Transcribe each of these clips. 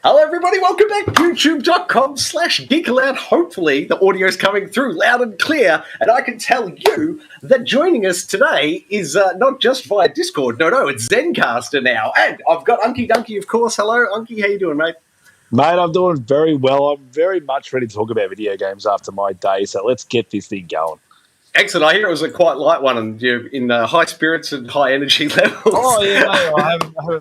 Hello, everybody. Welcome back. YouTube.com/GeekAloud. Hopefully, the audio's coming through loud and clear. And I can tell you that joining us today is not just via Discord. No, it's Zencaster now. And I've got Unkie, of course. Hello, Unkie. How you doing, mate? Mate, I'm doing very well. I'm very much ready to talk about video games after my day. So let's get this thing going. Excellent. I hear it was a quite light one, and you're in high spirits and high energy levels. Oh, yeah, mate. I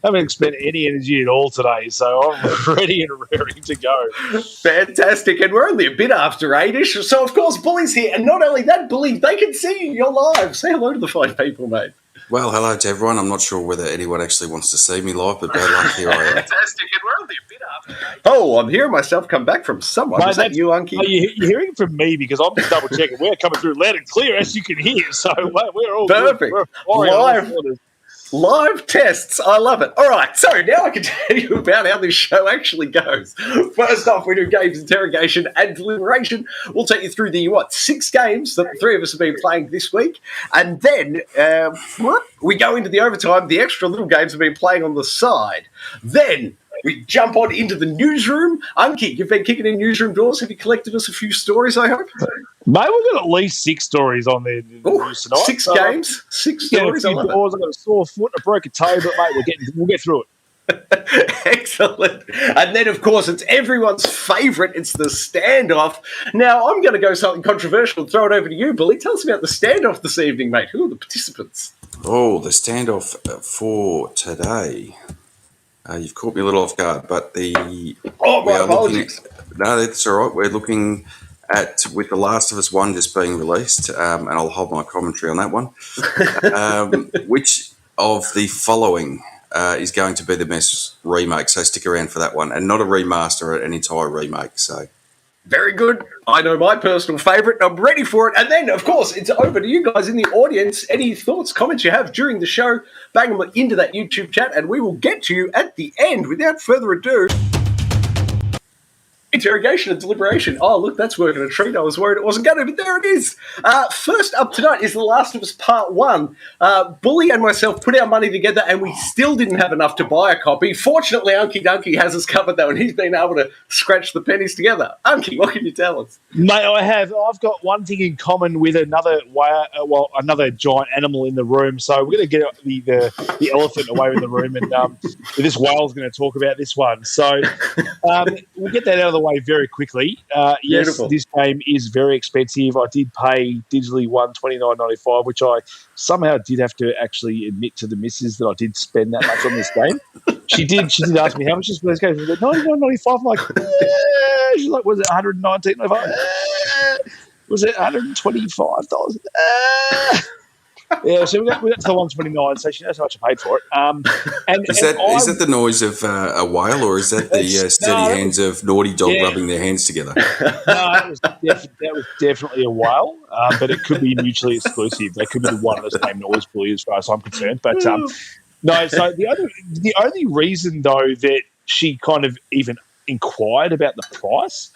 haven't expended any energy at all today, so I'm ready and raring to go. Fantastic. And we're only a bit after 8-ish. So, of course, Bully's here. And not only that, Bully, they can see you. You're live. Say hello to the fine people, mate. Well, hello to everyone. I'm not sure whether anyone actually wants to see me live, but bad luck, here I am. Fantastic. And we're only a bit after 8. Oh, I'm hearing myself come back from someone. Mate, is that you, Unkie? You're hearing from me because I'm just double checking. We're coming through loud and clear, as you can hear. So we're all perfect. Live tests. I love it. All right, so now I can tell you about how this show actually goes. First off, we do games, interrogation, and deliberation. We'll take you through the, 6 games that the three of us have been playing this week. And then we go into the overtime, the extra little games we've been playing on the side. Then we jump on into the newsroom. Unkie, you've been kicking in newsroom doors. Have you collected us a few stories, I hope? Mate, we've got at least 6 stories on there news tonight. 6 games? 6 stories? I love doors. I've got a sore foot and I broke a toe, but, mate, we'll get through it. Excellent. And then, of course, it's everyone's favourite. It's the standoff. Now, I'm going to go something controversial and throw it over to you, Billy. Tell us about the standoff this evening, mate. Who are the participants? Oh, the standoff for today. You've caught me a little off guard, but my apologies. No, that's all right. We're looking at, with The Last of Us 1 just being released, and I'll hold my commentary on that one, which of the following is going to be the best remake, so stick around for that one, and not a remaster, an entire remake, so... Very good. I know my personal favourite. I'm ready for it. And then, of course, it's over to you guys in the audience. Any thoughts, comments you have during the show, bang them into that YouTube chat, and we will get to you at the end. Without further ado, interrogation and deliberation. Oh, look, that's working a treat. I was worried it wasn't going to, but there it is. First up tonight is The Last of Us Part 1. Bully and myself put our money together, and we still didn't have enough to buy a copy. Fortunately, Unkie has us covered, though, and he's been able to scratch the pennies together. Unkie, what can you tell us? Mate, I've got one thing in common with another giant animal in the room. So we're going to get the elephant away in the room, and this whale's going to talk about this one. So we'll get that out of the way very quickly. Yes, this game is very expensive. I did pay digitally $129.95, which I somehow did have to actually admit to the missus that I did spend that much on this game. She did ask me how much is this game. She said $99.95. I'm like, she's like, was it $119.95? Was it $125? Yeah, so we got to the 129, so she knows how much I paid for it. Is that the noise of a whale, or is that the steady hands of Naughty Dog rubbing their hands together? No, that was definitely a whale, but it could be mutually exclusive. They could be the one of the same noise, Bully, as far as I'm concerned. But no, so the only reason, though, that she kind of even inquired about the price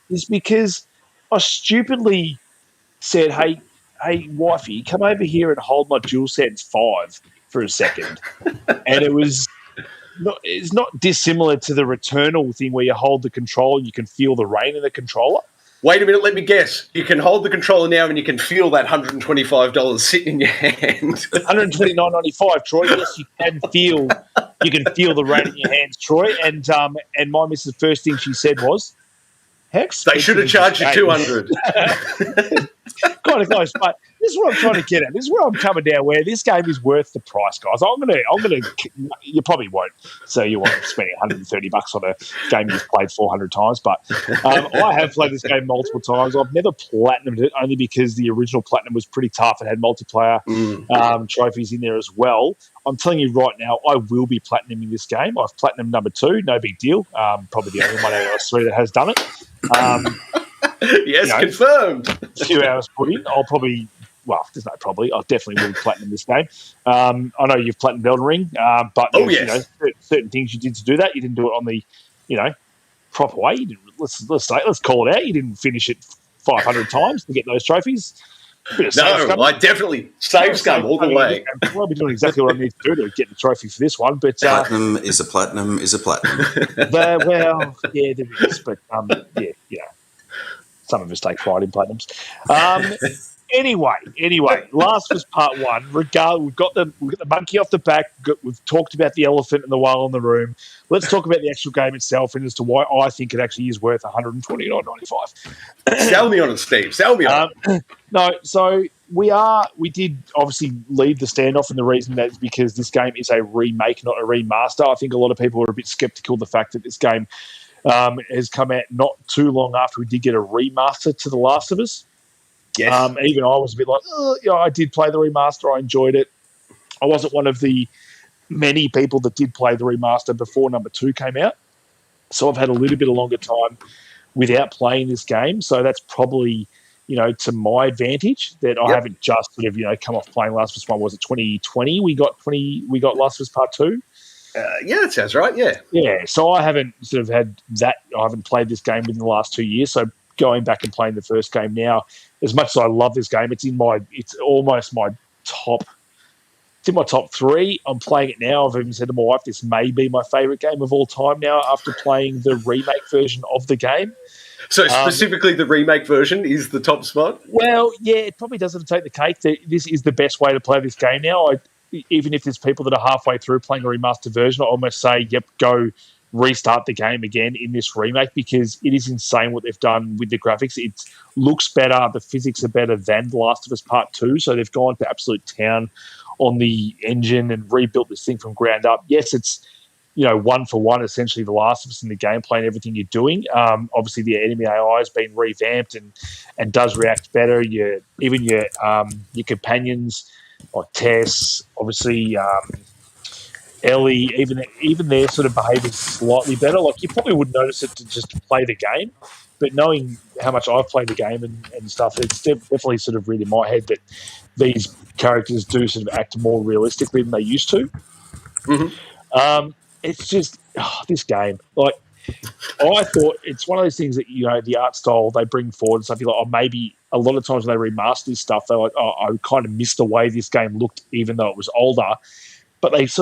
is because I stupidly said, hey, wifey, come over here and hold my DualSense 5 for a second. And it's not dissimilar to the Returnal thing where you hold the controller and you can feel the rain in the controller. Wait a minute, let me guess. You can hold the controller now and you can feel that $125 sitting in your hand. $129.95, Troy. Yes, you can feel the rain in your hands, Troy. And my missus, the first thing she said was, they should have charged you $200. Kind of close, but this is what I'm trying to get at. This is where I'm coming down. Where this game is worth the price, guys. I'm gonna. You probably won't. So you won't spend $130 on a game you've played 400 times. But I have played this game multiple times. I've never platinumed it only because the original platinum was pretty tough. It had multiplayer trophies in there as well. I'm telling you right now, I will be platinuming this game. I've platinum number 2, no big deal. Probably the only one out of us 3 that has done it. Yes, confirmed. A few hours put in. There's no probably. I definitely will platinum this game. I know you've platinumed Elden Ring, but certain things you did to do that. You didn't do it on the, proper way. You didn't, let's call it out. You didn't finish it 500 times to get those trophies. No, I definitely save scum all the way. I'll be doing exactly what I need to do to get the trophy for this one. But platinum is a platinum is a platinum. Well, yeah, there is. But yeah, some of us take pride in platinums. Anyway, Last of Us Part 1. We've got the monkey off the back. We've talked about the elephant and the whale in the room. Let's talk about the actual game itself and as to why I think it actually is worth $129.95. Sell me on it, Steve. Sell me on it. No, so we did obviously lead the standoff, and the reason that is because this game is a remake, not a remaster. I think a lot of people are a bit skeptical of the fact that this game has come out not too long after we did get a remaster to The Last of Us. Yes. Even I was a bit like, I did play the remaster. I enjoyed it. I wasn't one of the many people that did play the remaster before number 2 came out. So I've had a little bit of longer time without playing this game. So that's probably, to my advantage that I haven't just sort of, come off playing Last of Us 1. Was it 2020? We got Last of Us Part 2. Yeah, that sounds right. Yeah. Yeah. So I haven't sort of had that. I haven't played this game within the last 2 years. So going back and playing the first game now, as much as I love this game, it's almost my top. It's in my top 3. I'm playing it now. I've even said to my wife, this may be my favourite game of all time now after playing the remake version of the game. So specifically the remake version is the top spot? Well, yeah, it probably doesn't take the cake. This is the best way to play this game now. Even if there's people that are halfway through playing a remastered version, I almost say, go restart the game again in this remake because it is insane what they've done with the graphics. It looks better. The physics are better than The Last of Us Part 2. So they've gone to absolute town on the engine and rebuilt this thing from ground up. Yes, it's, one for one, essentially The Last of Us in the gameplay and everything you're doing. Obviously the enemy AI has been revamped and does react better. Your companions like Tess, obviously, Ellie, even their sort of behaviour is slightly better. Like you probably wouldn't notice it to just play the game, but knowing how much I've played the game and stuff, it's definitely sort of read in my head that these characters do sort of act more realistically than they used to. Mm-hmm. It's just this game. Like I thought, it's one of those things that the art style they bring forward and stuff. You're like, maybe a lot of times when they remaster this stuff, they're like, I kind of missed the way this game looked, even though it was older. But it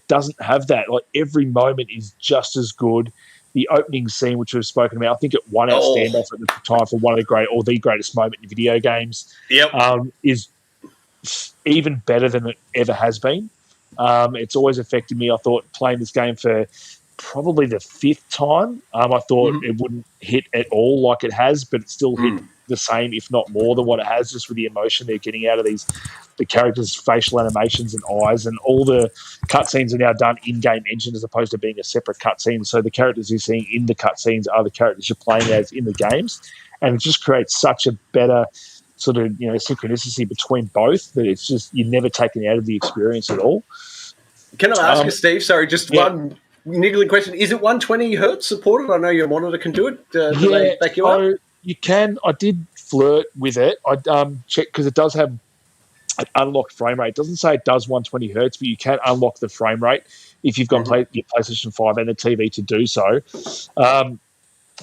doesn't have that. Like every moment is just as good. The opening scene, which we've spoken about, I think it won our standoff at the time for one of the greatest moment in video games. Yep. Is even better than it ever has been. It's always affected me. I thought playing this game for probably the 5th time, I thought it wouldn't hit at all like it has, but it still hit the same, if not more than what it has, just with the emotion they're getting out of the characters' facial animations and eyes, and all the cutscenes are now done in-game engine as opposed to being a separate cutscene. So the characters you're seeing in the cutscenes are the characters you're playing as in the games, and it just creates such a better sort of synchronicity between both that it's just you're never taken out of the experience at all. Can I ask you, Steve? Sorry, just one niggling question: is it 120 hertz supported? I know your monitor can do it. Do they back you up? You can. I did flirt with it. I checked because it does have an unlocked frame rate. It doesn't say it does 120 hertz, but you can unlock the frame rate if you've got your PlayStation 5 and a TV to do so.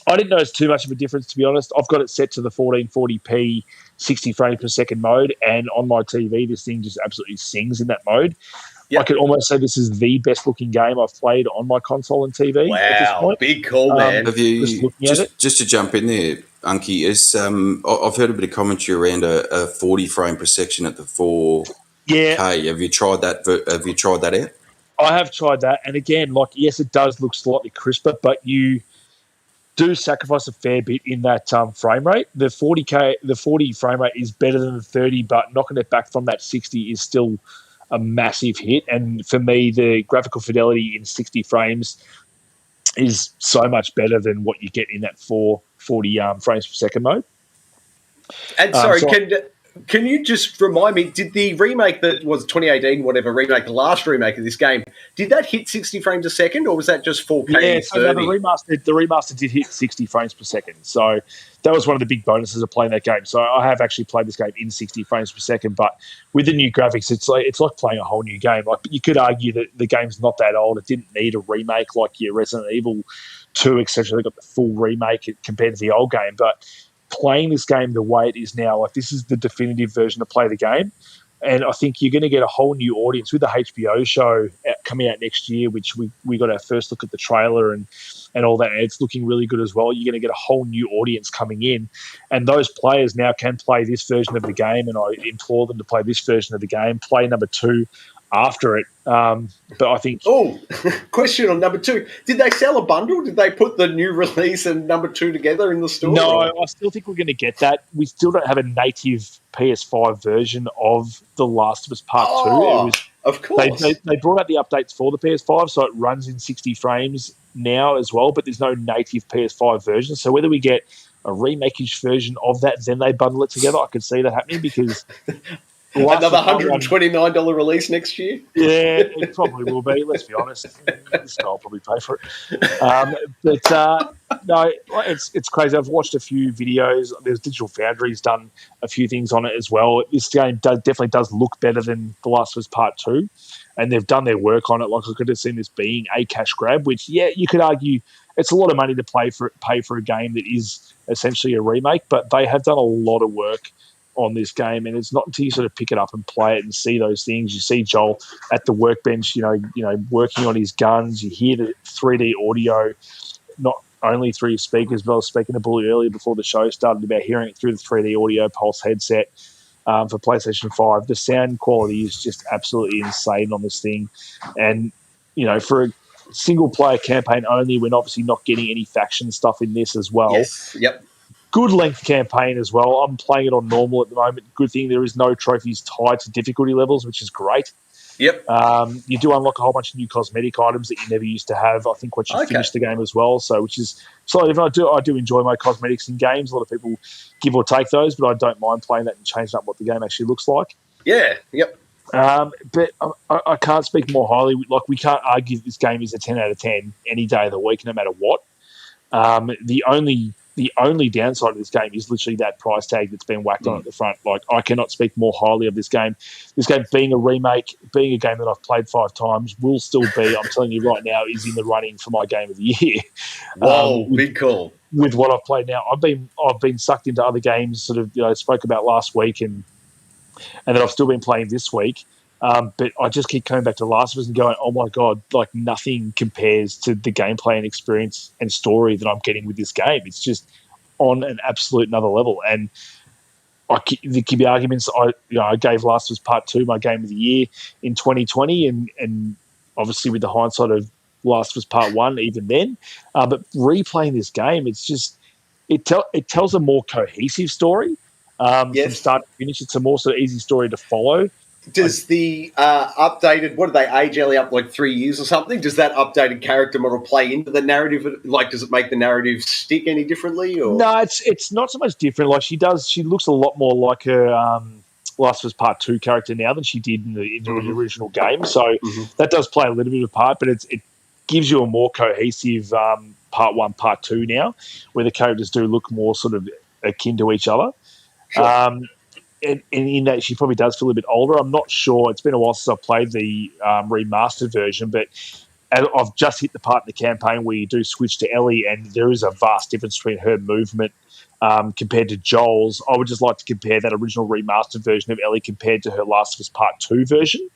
I didn't notice too much of a difference, to be honest. I've got it set to the 1440p 60 frames per second mode, and on my TV, this thing just absolutely sings in that mode. Yep. I could almost say this is the best looking game I've played on my console and TV. Wow, big call, man. Have you, just to jump in there, Unkie, I've heard a bit of commentary around a 40 frame per second at the 4K. Have you tried that out? I have tried that, and again, yes, it does look slightly crisper, but you do sacrifice a fair bit in that frame rate. The 40 frame rate is better than the 30, but knocking it back from that 60 is still a massive hit. And for me, the graphical fidelity in 60 frames is so much better than what you get in that 440 frames per second mode. And sorry, can you just remind me, did the remake that was 2018, whatever remake, the last remake of this game, did that hit 60 frames a second, or was that just 4K? Yeah, so the remaster did hit 60 frames per second. So that was one of the big bonuses of playing that game. So I have actually played this game in 60 frames per second, but with the new graphics, it's like playing a whole new game. Like you could argue that the game's not that old. It didn't need a remake like your Resident Evil 2, etc. They got the full remake compared to the old game, but playing this game the way it is now, like this is the definitive version to play the game. And I think you're going to get a whole new audience with the HBO show coming out next year, which we got our first look at the trailer and all that. And it's looking really good as well. You're going to get a whole new audience coming in. And those players now can play this version of the game. And I implore them to play this version of the game, play number 2 after it. But I think... Oh, question on number 2. Did they sell a bundle? Did they put the new release and number 2 together in the store? No, I still think we're going to get that. We still don't have a native PS5 version of The Last of Us Part 2. Of course. They brought out the updates for the PS5, so it runs in 60 frames now as well, but there's no native PS5 version. So whether we get a remake-ish version of that, then they bundle it together, I could see that happening because... Another $129 release next year? Yeah, it probably will be, let's be honest. This guy will probably pay for it. No, it's crazy. I've watched a few videos. There's Digital Foundry's done a few things on it as well. This game definitely does look better than The Last of Us Part 2, and they've done their work on it. Like I could have seen this being a cash grab, which, yeah, you could argue it's a lot of money to pay for a game that is essentially a remake, but they have done a lot of work on this game, and it's not until you sort of pick it up and play it and see those things. You see Joel at the workbench, you know, working on his guns. You hear the 3D audio, not only through your speakers, but I was speaking to Bully earlier before the show started about hearing it through the 3D audio Pulse headset for PlayStation 5. The sound quality is just absolutely insane on this thing, and you know, for a single player campaign only, we're obviously not getting any faction stuff in this as well. Yes. Yep. Good length campaign as well. I'm playing it on normal at the moment. Good thing there is no trophies tied to difficulty levels, which is great. Yep. You do unlock a whole bunch of new cosmetic items that you never used to have, I think, once you finish the game as well. So, which is slightly different. I do enjoy my cosmetics in games. A lot of people give or take those, but I don't mind playing that and changing up what the game actually looks like. Yeah. Yep. But I can't speak more highly. Like, we can't argue that this game is a 10 out of 10 any day of the week, no matter what. The only downside of this game is literally that price tag that's been whacked on at the front. Like, I cannot speak more highly of this game. This game being a remake, being a game that I've played 5 times, will still be, I'm telling you right now, is in the running for my game of the year. Whoa, big call. With what I've played now. I've been sucked into other games, sort of, you know, spoke about last week and that I've still been playing this week. But I just keep coming back to Last of Us and going, oh my God, like nothing compares to the gameplay and experience and story that I'm getting with this game. It's just on an absolute another level. And there could be arguments. I gave Last of Us Part 2 my game of the year in 2020, and obviously with the hindsight of Last of Us Part 1 even then. But replaying this game, it's just it tells a more cohesive story from start to finish. It's a more sort of easy story to follow. Does the updated, what do they age Ellie up like 3 years or something? Does that updated character model play into the narrative? Like, does it make the narrative stick any differently? Or? No, it's not so much different. Like, she looks a lot more like her Last of Us Part 2 character now than she did in the original game. So that does play a little bit of a part, but it gives you a more cohesive Part 1, Part 2 now, where the characters do look more sort of akin to each other. Sure. And in that she probably does feel a bit older. I'm not sure. It's been a while since I've played the remastered version, but I've just hit the part in the campaign where you do switch to Ellie, and there is a vast difference between her movement compared to Joel's. I would just like to compare that original remastered version of Ellie compared to her Last of Us Part 2 version.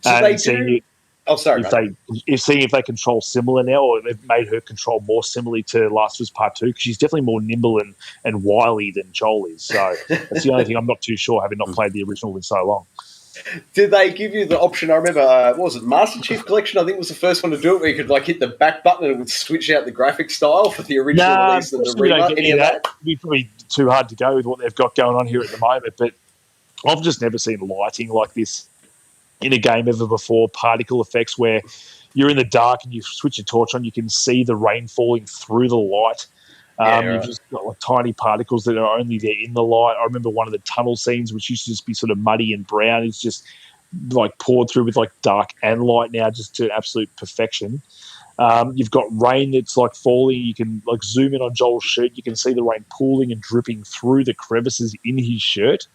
So they do... Seeing if they control similar now, or they've made her control more similarly to Last of Us Part 2, because she's definitely more nimble and wily than Joel is. So that's the only thing I'm not too sure, having not played the original in so long. Did they give you the option? I remember, what was it, Master Chief Collection, I think was the first one to do it, where you could like hit the back button and it would switch out the graphic style for the original release and the remake. Any of that? It'd be probably too hard to go with what they've got going on here at the moment, but I've just never seen lighting like this in a game ever before. Particle effects where you're in the dark and you switch your torch on, you can see the rain falling through the light. You've just got like tiny particles that are only there in the light. I remember one of the tunnel scenes, which used to just be sort of muddy and brown, is just like poured through with like dark and light now, just to absolute perfection. You've got rain that's like falling. You can like zoom in on Joel's shirt. You can see the rain pooling and dripping through the crevices in his shirt.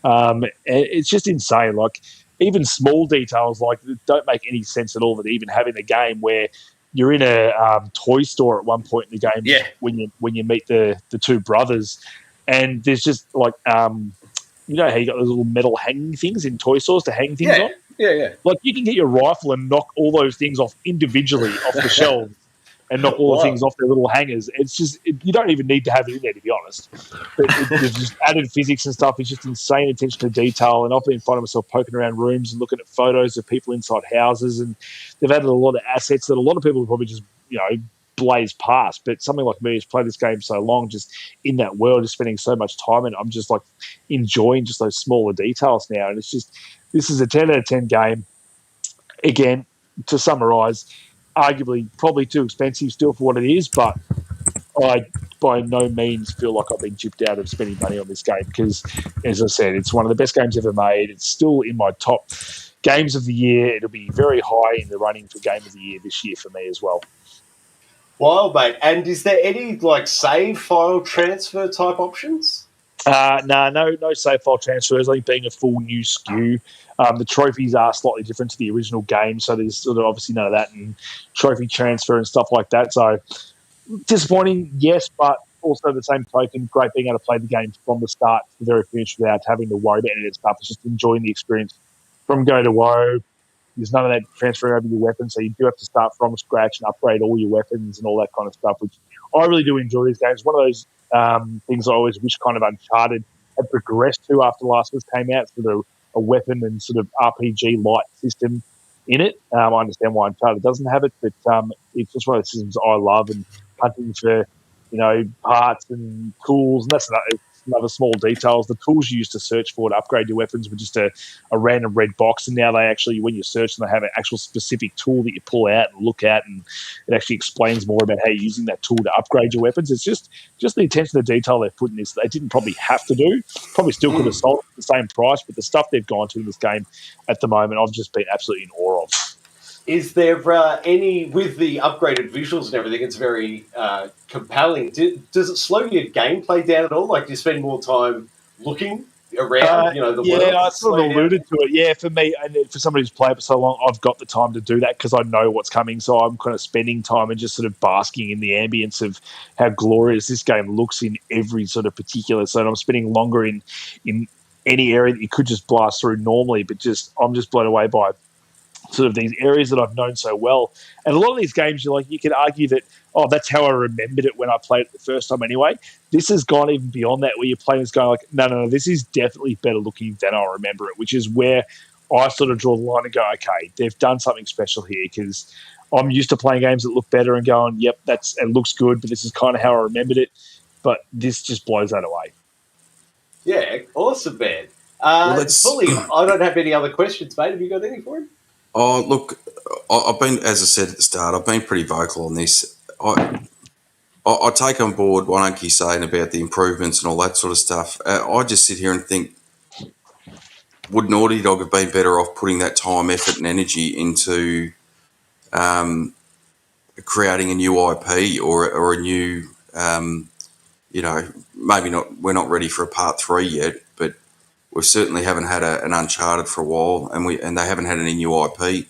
It's just insane. Like, even small details like don't make any sense at all that even having a game where you're in a toy store at one point in the game when you meet the two brothers, And there's just like, you know how you got those little metal hanging things in toy stores to hang things on? Yeah. Like, you can get your rifle and knock all those things off individually off the shelves and knock all the things off their little hangers. It's just, you don't even need to have it in there, to be honest. But there's just added physics and stuff. It's just insane attention to detail. And I've been finding myself poking around rooms and looking at photos of people inside houses. And they've added a lot of assets that a lot of people probably just, blaze past. But something like me who's played this game so long, just in that world, just spending so much time in it, I'm just like enjoying just those smaller details now. And it's just, this is a 10 out of 10 game. Again, to summarize, arguably probably too expensive still for what it is, but I by no means feel like I've been chipped out of spending money on this game because, as I said, it's one of the best games ever made. It's still in my top games of the year. It'll be very high in the running for game of the year this year for me as well. Wow, mate. And is there any save file transfer type options? No save file transfers. I think being a full new SKU, the trophies are slightly different to the original game, so there's sort of obviously none of that and trophy transfer and stuff like that. So disappointing, yes, but also the same token, great being able to play the game from the start to the very finish without having to worry about any of that stuff. It's just enjoying the experience from go to woe. There's none of that transferring over your weapons, so you do have to start from scratch and upgrade all your weapons and all that kind of stuff, which I really do enjoy these games. One of those things I always wish kind of Uncharted had progressed to after Last of Us came out, sort of a weapon and sort of RPG light system in it. I understand why Uncharted doesn't have it, but it's just one of the systems I love, and hunting for, parts and tools, and that's another small details. The tools you used to search for to upgrade your weapons were just a random red box, and now they actually, when you search them, they have an actual specific tool that you pull out and look at, and it actually explains more about how you're using that tool to upgrade your weapons. It's just the attention to detail they've put in this. They didn't probably have to do. Probably still could have sold it at the same price, but the stuff they've gone to in this game at the moment, I've just been absolutely in awe of. Is there any, with the upgraded visuals and everything, it's very compelling. Does it slow your gameplay down at all? Like, do you spend more time looking around, the world? Yeah, I sort of alluded to it. Yeah, for me, and for somebody who's played for so long, I've got the time to do that because I know what's coming. So I'm kind of spending time and just sort of basking in the ambience of how glorious this game looks in every sort of particular. So I'm spending longer in any area that you could just blast through normally, but I'm just blown away by sort of these areas that I've known so well. And a lot of these games, you could argue that, that's how I remembered it when I played it the first time anyway. This has gone even beyond that, where you're playing this going like, no, this is definitely better looking than I remember it, which is where I sort of draw the line and go, okay, they've done something special here, because I'm used to playing games that look better and going, yep, it looks good, but this is kind of how I remembered it. But this just blows that away. Yeah, awesome, man. Fully, I don't have any other questions, mate. Have you got any for him? Oh, look, I've been, as I said at the start, I've been pretty vocal on this. I take on board what Unkie's saying about the improvements and all that sort of stuff. I just sit here and think, would Naughty Dog have been better off putting that time, effort and energy into creating a new IP or a new, maybe not, we're not ready for a part 3 yet, but we certainly haven't had an Uncharted for a while, and they haven't had any new IP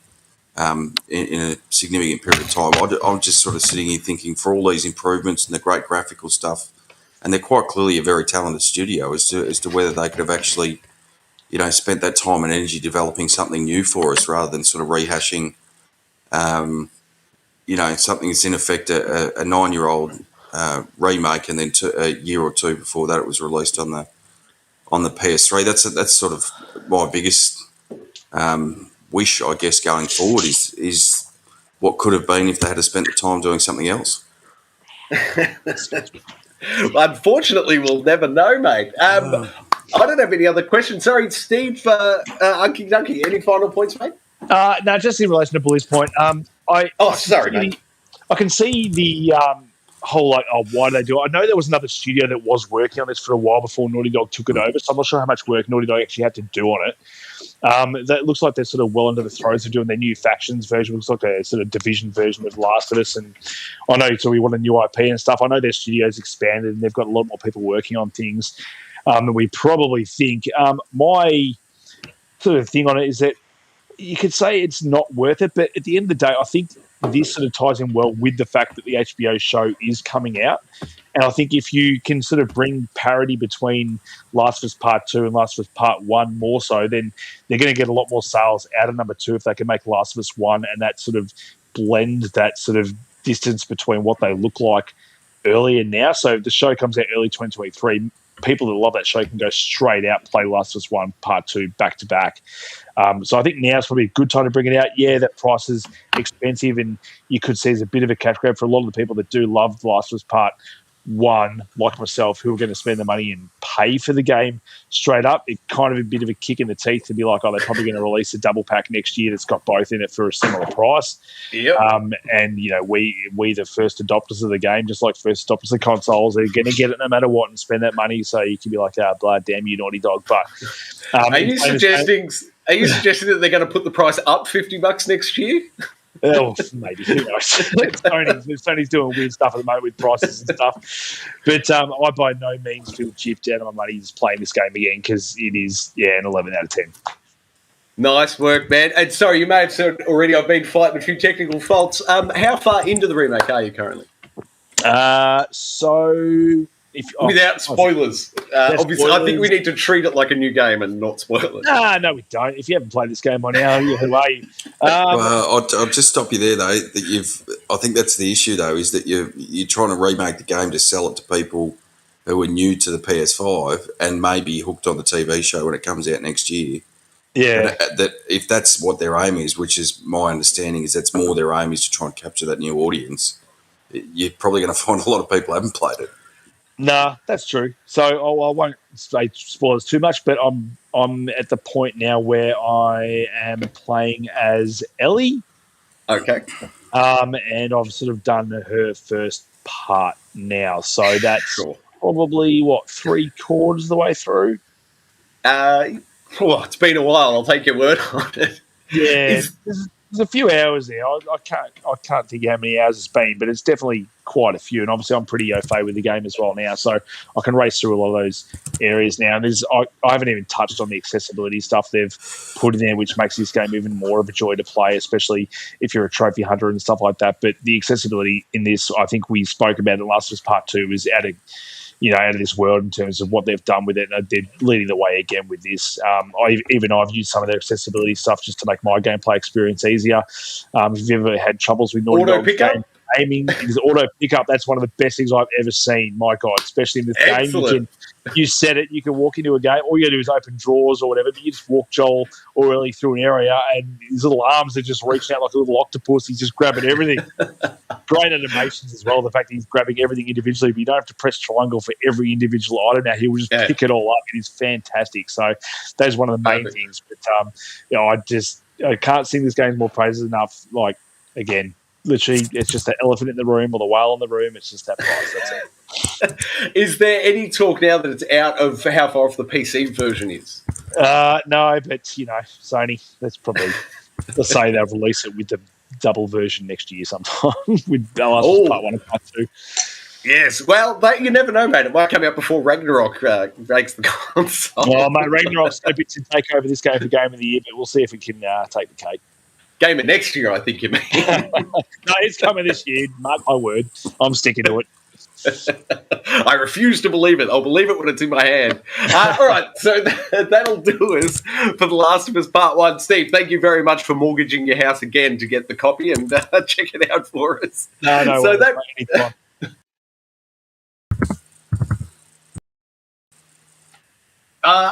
in a significant period of time. I'm just sort of sitting here thinking, for all these improvements and the great graphical stuff, and they're quite clearly a very talented studio, as to whether they could have actually, spent that time and energy developing something new for us rather than sort of rehashing, something that's in effect a 9-year-old remake, and then a year or two before that it was released on the PS3. That's sort of my biggest wish, I guess, going forward is what could have been if they had spent the time doing something else. Unfortunately, we'll never know, mate. I don't have any other questions. Sorry, Steve, Unkie, any final points, mate? No, just in relation to Bully's point. Sorry, mate. I can see the whole, why do they do it? I know there was another studio that was working on this for a while before Naughty Dog took it over, so I'm not sure how much work Naughty Dog actually had to do on it. That looks like they're sort of well into the throes of doing their new factions version. It looks like a sort of Division version of Last of Us, and I know so we want a new IP and stuff. I know their studio's expanded and they've got a lot more people working on things than we probably think. My sort of thing on it is that you could say it's not worth it, but at the end of the day, I think this sort of ties in well with the fact that the HBO show is coming out. And I think if you can sort of bring parity between Last of Us Part 2 and Last of Us Part 1 more so, then they're going to get a lot more sales out of number 2 if they can make Last of Us 1 and that sort of blend that sort of distance between what they look like earlier now. So if the show comes out early 2023, people that love that show can go straight out, play Last of Us 1, Part 2, back to back. So I think now's probably a good time to bring it out. Yeah, that price is expensive, and you could see as a bit of a cash grab for a lot of the people that do love The Last of Us Part 1, like myself, who are going to spend the money and pay for the game straight up. It's kind of a bit of a kick in the teeth to be like, oh, they're probably going to release a double pack next year that's got both in it for a similar price. Yep. And, you know, we the first adopters of the game, just like first adopters of consoles, are going to get it no matter what and spend that money. So you can be like, oh, blood, damn you, naughty dog. But are you suggesting that they're going to put the price up $50 next year? Oh, maybe. Who knows? Sony's doing weird stuff at the moment with prices and stuff. But I by no means feel chipped out of my money just playing this game again because it is, an 11 out of 10. If work, man. And sorry, you may have said already I've been fighting a few technical faults. How far into the remake are you currently? Without spoilers. Obviously, spoilers. I think we need to treat it like a new game and not spoil it. No, we don't. If you haven't played this game by now, who are you? Well, I'll just stop you there, though. I think that's the issue, though, is that you're trying to remake the game to sell it to people who are new to the PS5 and maybe hooked on the TV show when it comes out next year. Yeah. That if that's what their aim is, which is my understanding, is that's more their aim is to try and capture that new audience, you're probably going to find a lot of people haven't played it. Nah, that's true. So I won't say spoilers too much, but I'm at the point now where I am playing as Ellie. Okay. And I've sort of done her first part now. So that's probably, 3/4 of the way through? It's been a while. I'll take your word on it. Yeah. There's a few hours there. I can't think how many hours it's been, but it's definitely quite a few. And obviously, I'm pretty au fait with the game as well now, so I can race through a lot of those areas now. And I haven't even touched on the accessibility stuff they've put in there, which makes this game even more of a joy to play, especially if you're a trophy hunter and stuff like that. But the accessibility in this, I think we spoke about in Last of Us Part 2, is out of this world in terms of what they've done with it. And they're leading the way again with this. I've used some of their accessibility stuff just to make my gameplay experience easier. If you've ever had troubles with Naughty Dog's game aiming, auto pickup, that's one of the best things I've ever seen. My God, especially in this game. You set it, you can walk into a game, all you got to do is open drawers or whatever, but you just walk Joel or Ellie through an area and his little arms are just reaching out like a little octopus. He's just grabbing everything. Great animations as well, the fact that he's grabbing everything individually, but you don't have to press triangle for every individual item now. He'll just pick it all up. It is fantastic. So that's one of the main things. But I can't sing this game more praises enough. Like, again, literally, it's just the elephant in the room or the whale in the room. It's just that price. That's it. Is there any talk now that it's out of how far off the PC version is? No, but Sony. Let's say they'll release it with the double version next year sometime with Last of Us Part 1 and Part 2. Yes, well, you never know, mate. It might come out before Ragnarok breaks the console. Oh, mate, Ragnarok's a bit to take over this game for Game of the Year, but we'll see if it can take the cake. Game of next year, I think you mean. No, it's coming this year. Mark my word. I'm sticking to it. I refuse to believe it. I'll believe it when it's in my hand. All right, so that'll do us for The Last of Us Part 1. Steve, thank you very much for mortgaging your house again to get the copy and check it out for us. No, so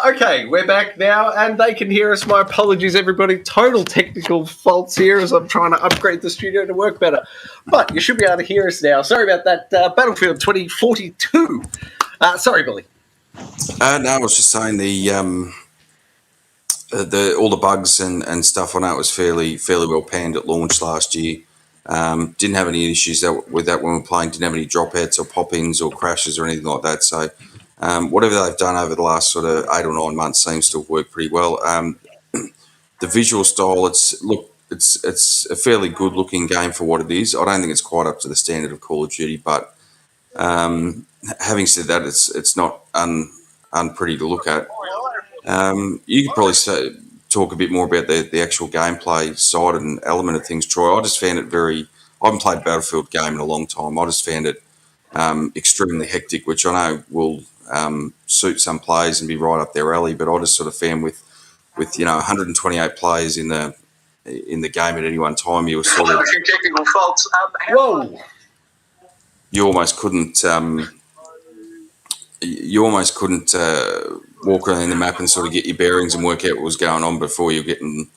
okay, we're back now, and they can hear us. My apologies, everybody. Total technical faults here as I'm trying to upgrade the studio to work better. But you should be able to hear us now. Sorry about that. Battlefield 2042. Sorry, Billy. No, I was just saying all the bugs and stuff on it was fairly well panned at launch last year. Didn't have any issues with that when we were playing. Didn't have any dropouts or pop-ins or crashes or anything like that. So whatever they've done over the last sort of 8 or 9 months seems to have worked pretty well. The visual style, it's a fairly good-looking game for what it is. I don't think it's quite up to the standard of Call of Duty, but having said that, it's not unpretty to look at. You could probably talk a bit more about the actual gameplay side and element of things, Troy. I just found it very I haven't played a Battlefield game in a long time. I just found it extremely hectic, which I know will suit some players and be right up their alley. But I just sort of found with 128 players in the game at any one time, you were sort of technical faults. Whoa! You almost couldn't. Walk around the map and sort of get your bearings and work out what was going on before you're getting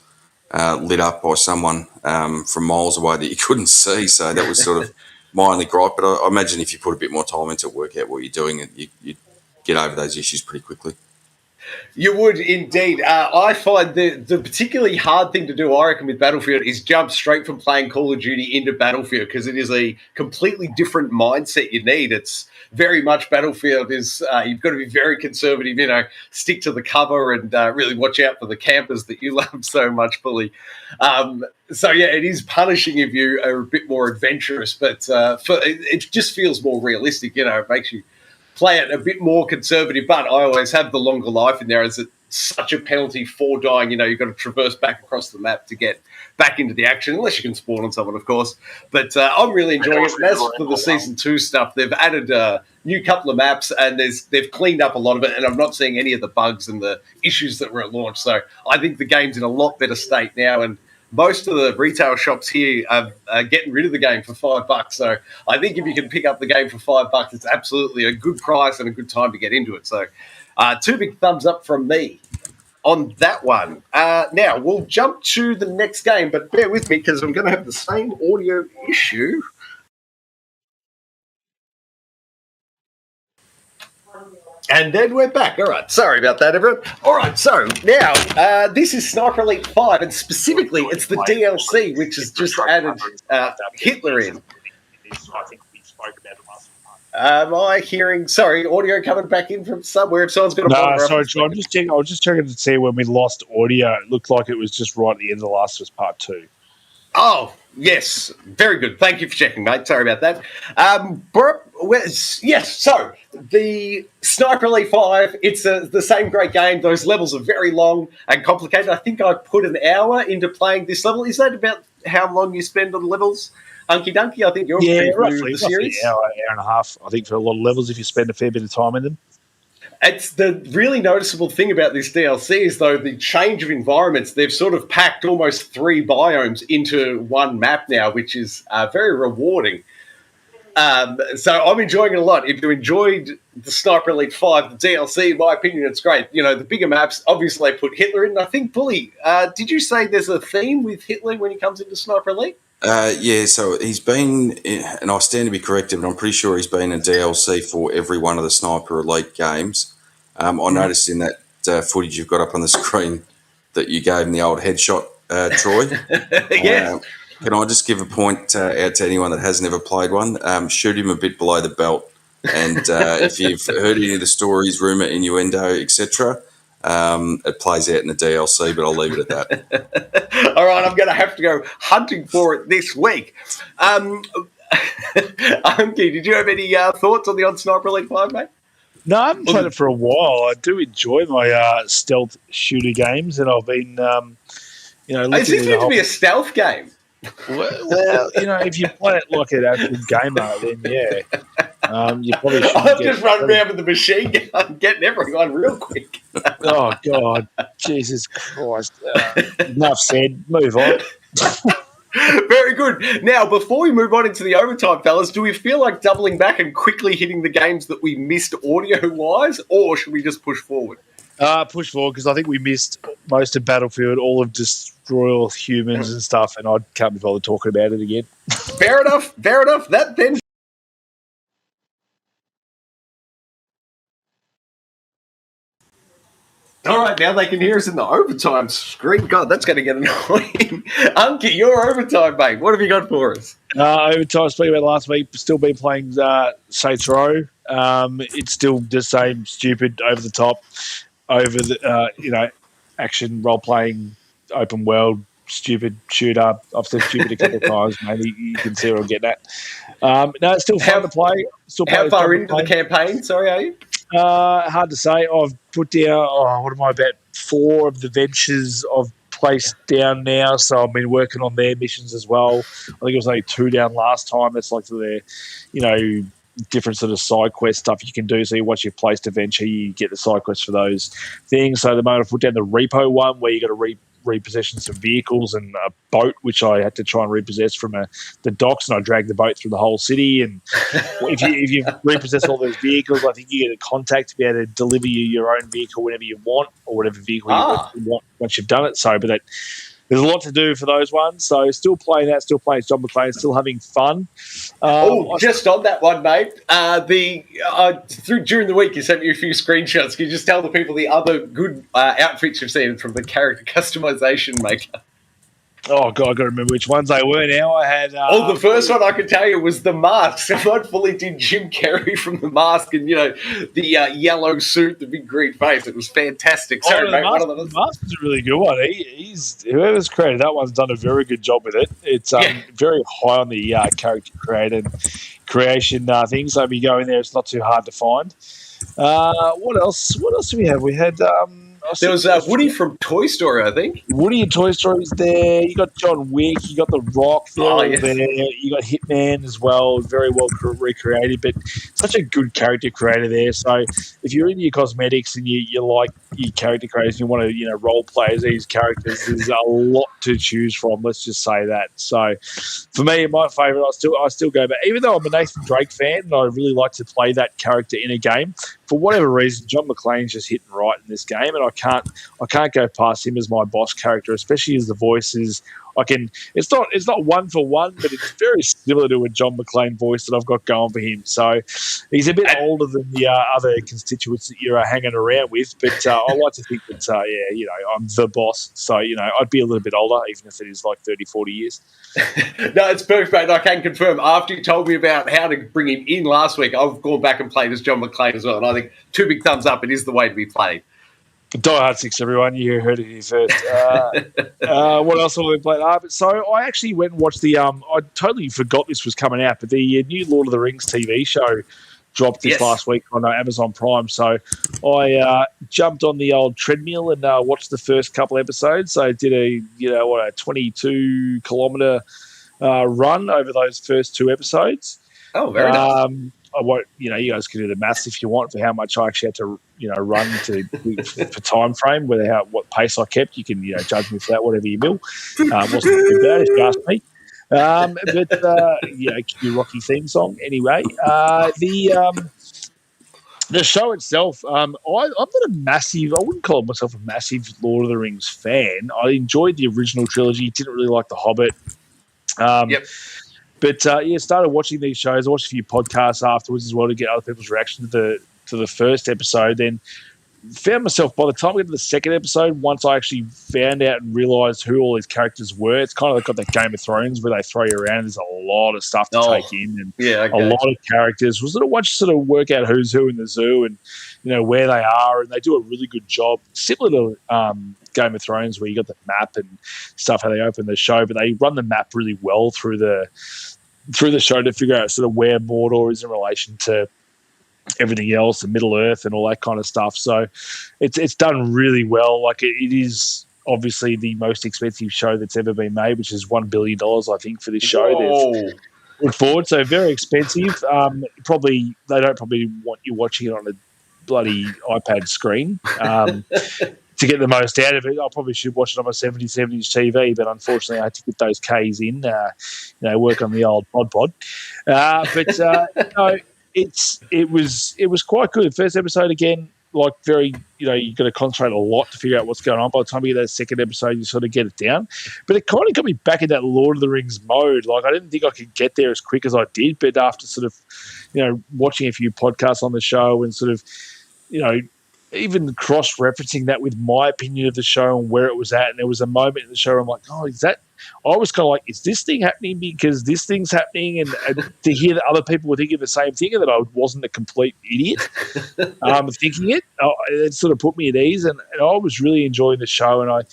lit up by someone from miles away that you couldn't see. So that was sort of my only gripe. But I imagine if you put a bit more time into it, work out what you're doing, you'd get over those issues pretty quickly. You would indeed. I find the particularly hard thing to do, I reckon, with Battlefield is jump straight from playing Call of Duty into Battlefield, because it is a completely different mindset you need. It's very much Battlefield is you've got to be very conservative, stick to the cover and really watch out for the campers that you love so much, Bully. So, yeah, it is punishing if you are a bit more adventurous, but it just feels more realistic, it makes you play it a bit more conservative, but I always have the longer life in there as it's such a penalty for dying. You've got to traverse back across the map to get back into the action, unless you can spawn on someone, of course. But I'm really enjoying it. And as for the Season 2 stuff, they've added a new couple of maps and they've cleaned up a lot of it, and I'm not seeing any of the bugs and the issues that were at launch. So I think the game's in a lot better state now, and most of the retail shops here are getting rid of the game for $5. So I think if you can pick up the game for $5, it's absolutely a good price and a good time to get into it. So 2 big thumbs up from me on that one. Now, we'll jump to the next game, but bear with me because I'm going to have the same audio issue. And then we're back. All right. Sorry about that, everyone. All right. So now this is Sniper Elite 5, and specifically it's the DLC, which has just added Hitler in. I think we spoke about it last time. Am I hearing, audio coming back in from somewhere? If someone's got a monitor sorry, John. I was just checking to see when we lost audio. It looked like it was just right at the end of The Last of Us Part 2. Oh, yes. Very good. Thank you for checking, mate. Sorry about that. Yes, so the Sniper Elite 5, it's the same great game. Those levels are very long and complicated. I think I put an hour into playing this level. Is that about how long you spend on levels? Unkie Dunkie, I think you're roughly the series. An hour and a half, I think, for a lot of levels if you spend a fair bit of time in them. It's the really noticeable thing about this DLC is, though, the change of environments. They've sort of packed almost 3 biomes into one map now, which is very rewarding. So I'm enjoying it a lot. If you enjoyed the Sniper Elite 5, the DLC, in my opinion, it's great. The bigger maps, obviously, they put Hitler in. I think, Bully, did you say there's a theme with Hitler when he comes into Sniper Elite? Yeah, so he's been, and I stand to be corrected, but I'm pretty sure he's been in DLC for every one of the Sniper Elite games. I noticed in that footage you've got up on the screen that you gave him the old headshot, Troy. Yes. Can I just give a point out to anyone that hasn't ever played one? Shoot him a bit below the belt. And if you've heard any of the stories, rumour, innuendo, etc., it plays out in the DLC, but I'll leave it at that. All right, I'm going to have to go hunting for it this week. Unkie, did you have any thoughts on the odd Sniper Elite 5, mate? No, I haven't played it for a while. I do enjoy my stealth shooter games, and I've been, Is this meant to be a stealth game? Well, if you play it like an actual gamer, then yeah, you probably should. I'll just run around with the machine gun, getting everyone real quick. Oh God, Jesus Christ! Enough said. Move on. Very good. Now, before we move on into the overtime, fellas, do we feel like doubling back and quickly hitting the games that we missed audio-wise, or should we just push forward? Push forward, because I think we missed most of Battlefield, all of Destroy All Humans and stuff, and I can't be bothered talking about it again. Fair enough. That then. All right, now they can hear us in the overtime screen. God, that's going to get annoying. Unkie, your overtime, mate. What have you got for us? Overtime, speaking about last week, still been playing Saints Row. It's still the same stupid, over the top, action role-playing, open world, stupid shooter. I've said stupid a couple of times. Maybe you can see what I'm getting at. No, it's still fun to play. How far into the campaign, are you? Hard to say. I've put down, about 4 of the ventures I've place down now, so I've been working on their missions as well. I think it was only 2 down last time. It's like their, different sort of side quest stuff you can do. So once you've placed a venture, you get the side quests for those things. So at the moment, I've put down the repo one where you got to repossession some vehicles and a boat, which I had to try and repossess from the docks, and I dragged the boat through the whole city. And if you repossess all those vehicles, I think you get a contact to be able to deliver you your own vehicle whenever you want, or whatever vehicle you want once you've done it. So, but there's a lot to do for those ones. So still playing that, still playing John McClane, still having fun. Just on that one, mate. During the week, you sent me a few screenshots. Can you just tell the people the other good outfits you've seen from the character customization maker? Oh, God, I've got to remember which ones they were now. I had... the first one I could tell you was the mask. Someone fully did Jim Carrey from the mask and, the yellow suit, the big green face. It was fantastic. Sorry, mate. The mask is a really good one. Whoever's created that one's done a very good job with it. It's very high on the character creation thing. So if you go in there, it's not too hard to find. What else? What else do we have? We had... there was Woody from Toy Story, I think. Woody in Toy Story's there. You got John Wick. You got The Rock there. You got Hitman as well. Very well recreated, but such a good character creator there. So if you're into your cosmetics and you like your character creators, and you want to role play as these characters, there's a lot to choose from. Let's just say that. So for me, my favourite, I still go back. Even though I'm a Nathan Drake fan and I really like to play that character in a game, for whatever reason, John McClane's just hitting right in this game, and I can't go past him as my boss character, especially as the voice is. It's not one for one, but it's very similar to a John McClane voice that I've got going for him. So he's a bit older than the other constituents that you're hanging around with, but I like to think that I'm the boss. So I'd be a little bit older, even if it is like 30, 40 years. No, it's perfect, mate. I can confirm. After you told me about how to bring him in last week, I've gone back and played as John McClane as well, and I think 2 big thumbs up. It is the way to be played. Die Hard 6, everyone. You heard it here first. What else have we played? So I actually went and watched I totally forgot this was coming out, but the new Lord of the Rings TV show dropped this last week on Amazon Prime. So I jumped on the old treadmill and watched the first couple episodes. So I did a 22-kilometer run over those first 2 episodes. Oh, very nice. I won't, you guys can do the maths if you want for how much I actually had to, run for time frame, what pace I kept. You can, judge me for that, whatever you will. Wasn't too bad if you ask me. Cue Rocky theme song. Anyway, the show itself, I'm not I wouldn't call myself a massive Lord of the Rings fan. I enjoyed the original trilogy. Didn't really like The Hobbit. But started watching these shows. I watched a few podcasts afterwards as well to get other people's reaction to the first episode. Then found myself, by the time I got to the second episode, once I actually found out and realised who all these characters were, it's kind of like got that Game of Thrones where they throw you around. There's a lot of stuff to take in and a lot of characters. Once you sort of work out who's who in the zoo and where they are, and they do a really good job, similar to Game of Thrones where you got the map and stuff, how they open the show, but they run the map really well through the show to figure out sort of where Mordor is in relation to everything else, and Middle Earth and all that kind of stuff. So it's done really well. Like it is obviously the most expensive show that's ever been made, which is $1 billion, I think, for this show. They've put forward, so very expensive. They don't probably want you watching it on a bloody iPad screen. To get the most out of it, I probably should watch it on my 70-inch TV, but unfortunately I had to get those Ks in, work on the old pod. It was quite good. First episode, again, like very, you've got to concentrate a lot to figure out what's going on. By the time you get that second episode, you sort of get it down. But it kind of got me back in that Lord of the Rings mode. Like I didn't think I could get there as quick as I did, but after sort of, watching a few podcasts on the show and sort of, even cross-referencing that with my opinion of the show and where it was at, and there was a moment in the show where I'm like, I was kind of like, is this thing happening because this thing's happening? And to hear that other people were thinking the same thing and that I wasn't a complete idiot thinking it sort of put me at ease. And I was really enjoying the show, and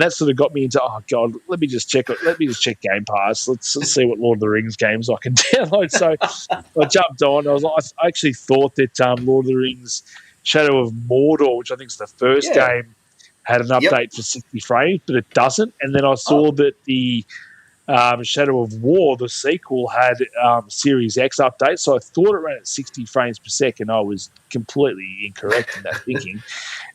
that sort of got me into, oh God, let me just check Game Pass. Let's see what Lord of the Rings games I can download. So I jumped on. I actually thought that Lord of the Rings Shadow of Mordor, which I think is the first game, had an update for 60 frames, but it doesn't. And then I saw that the Shadow of War, the sequel, had Series X update, so I thought it ran at 60 frames per second. I was completely incorrect in that thinking.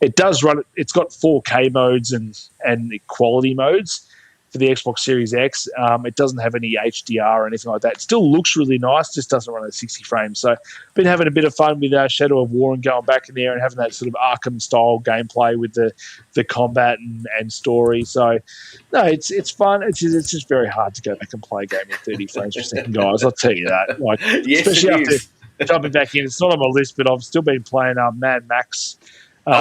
It does run. It's got 4K modes and equality modes for the Xbox Series X. It doesn't have any HDR or anything like that. It still looks really nice, just doesn't run at 60 frames. So been having a bit of fun with Shadow of War and going back in there and having that sort of Arkham-style gameplay with the combat and story. So, no, it's fun. It's just very hard to go back and play a game at 30 frames per second, guys. I'll tell you that. Like, yes, especially after jumping back in. It's not on my list, but I've still been playing Mad Max.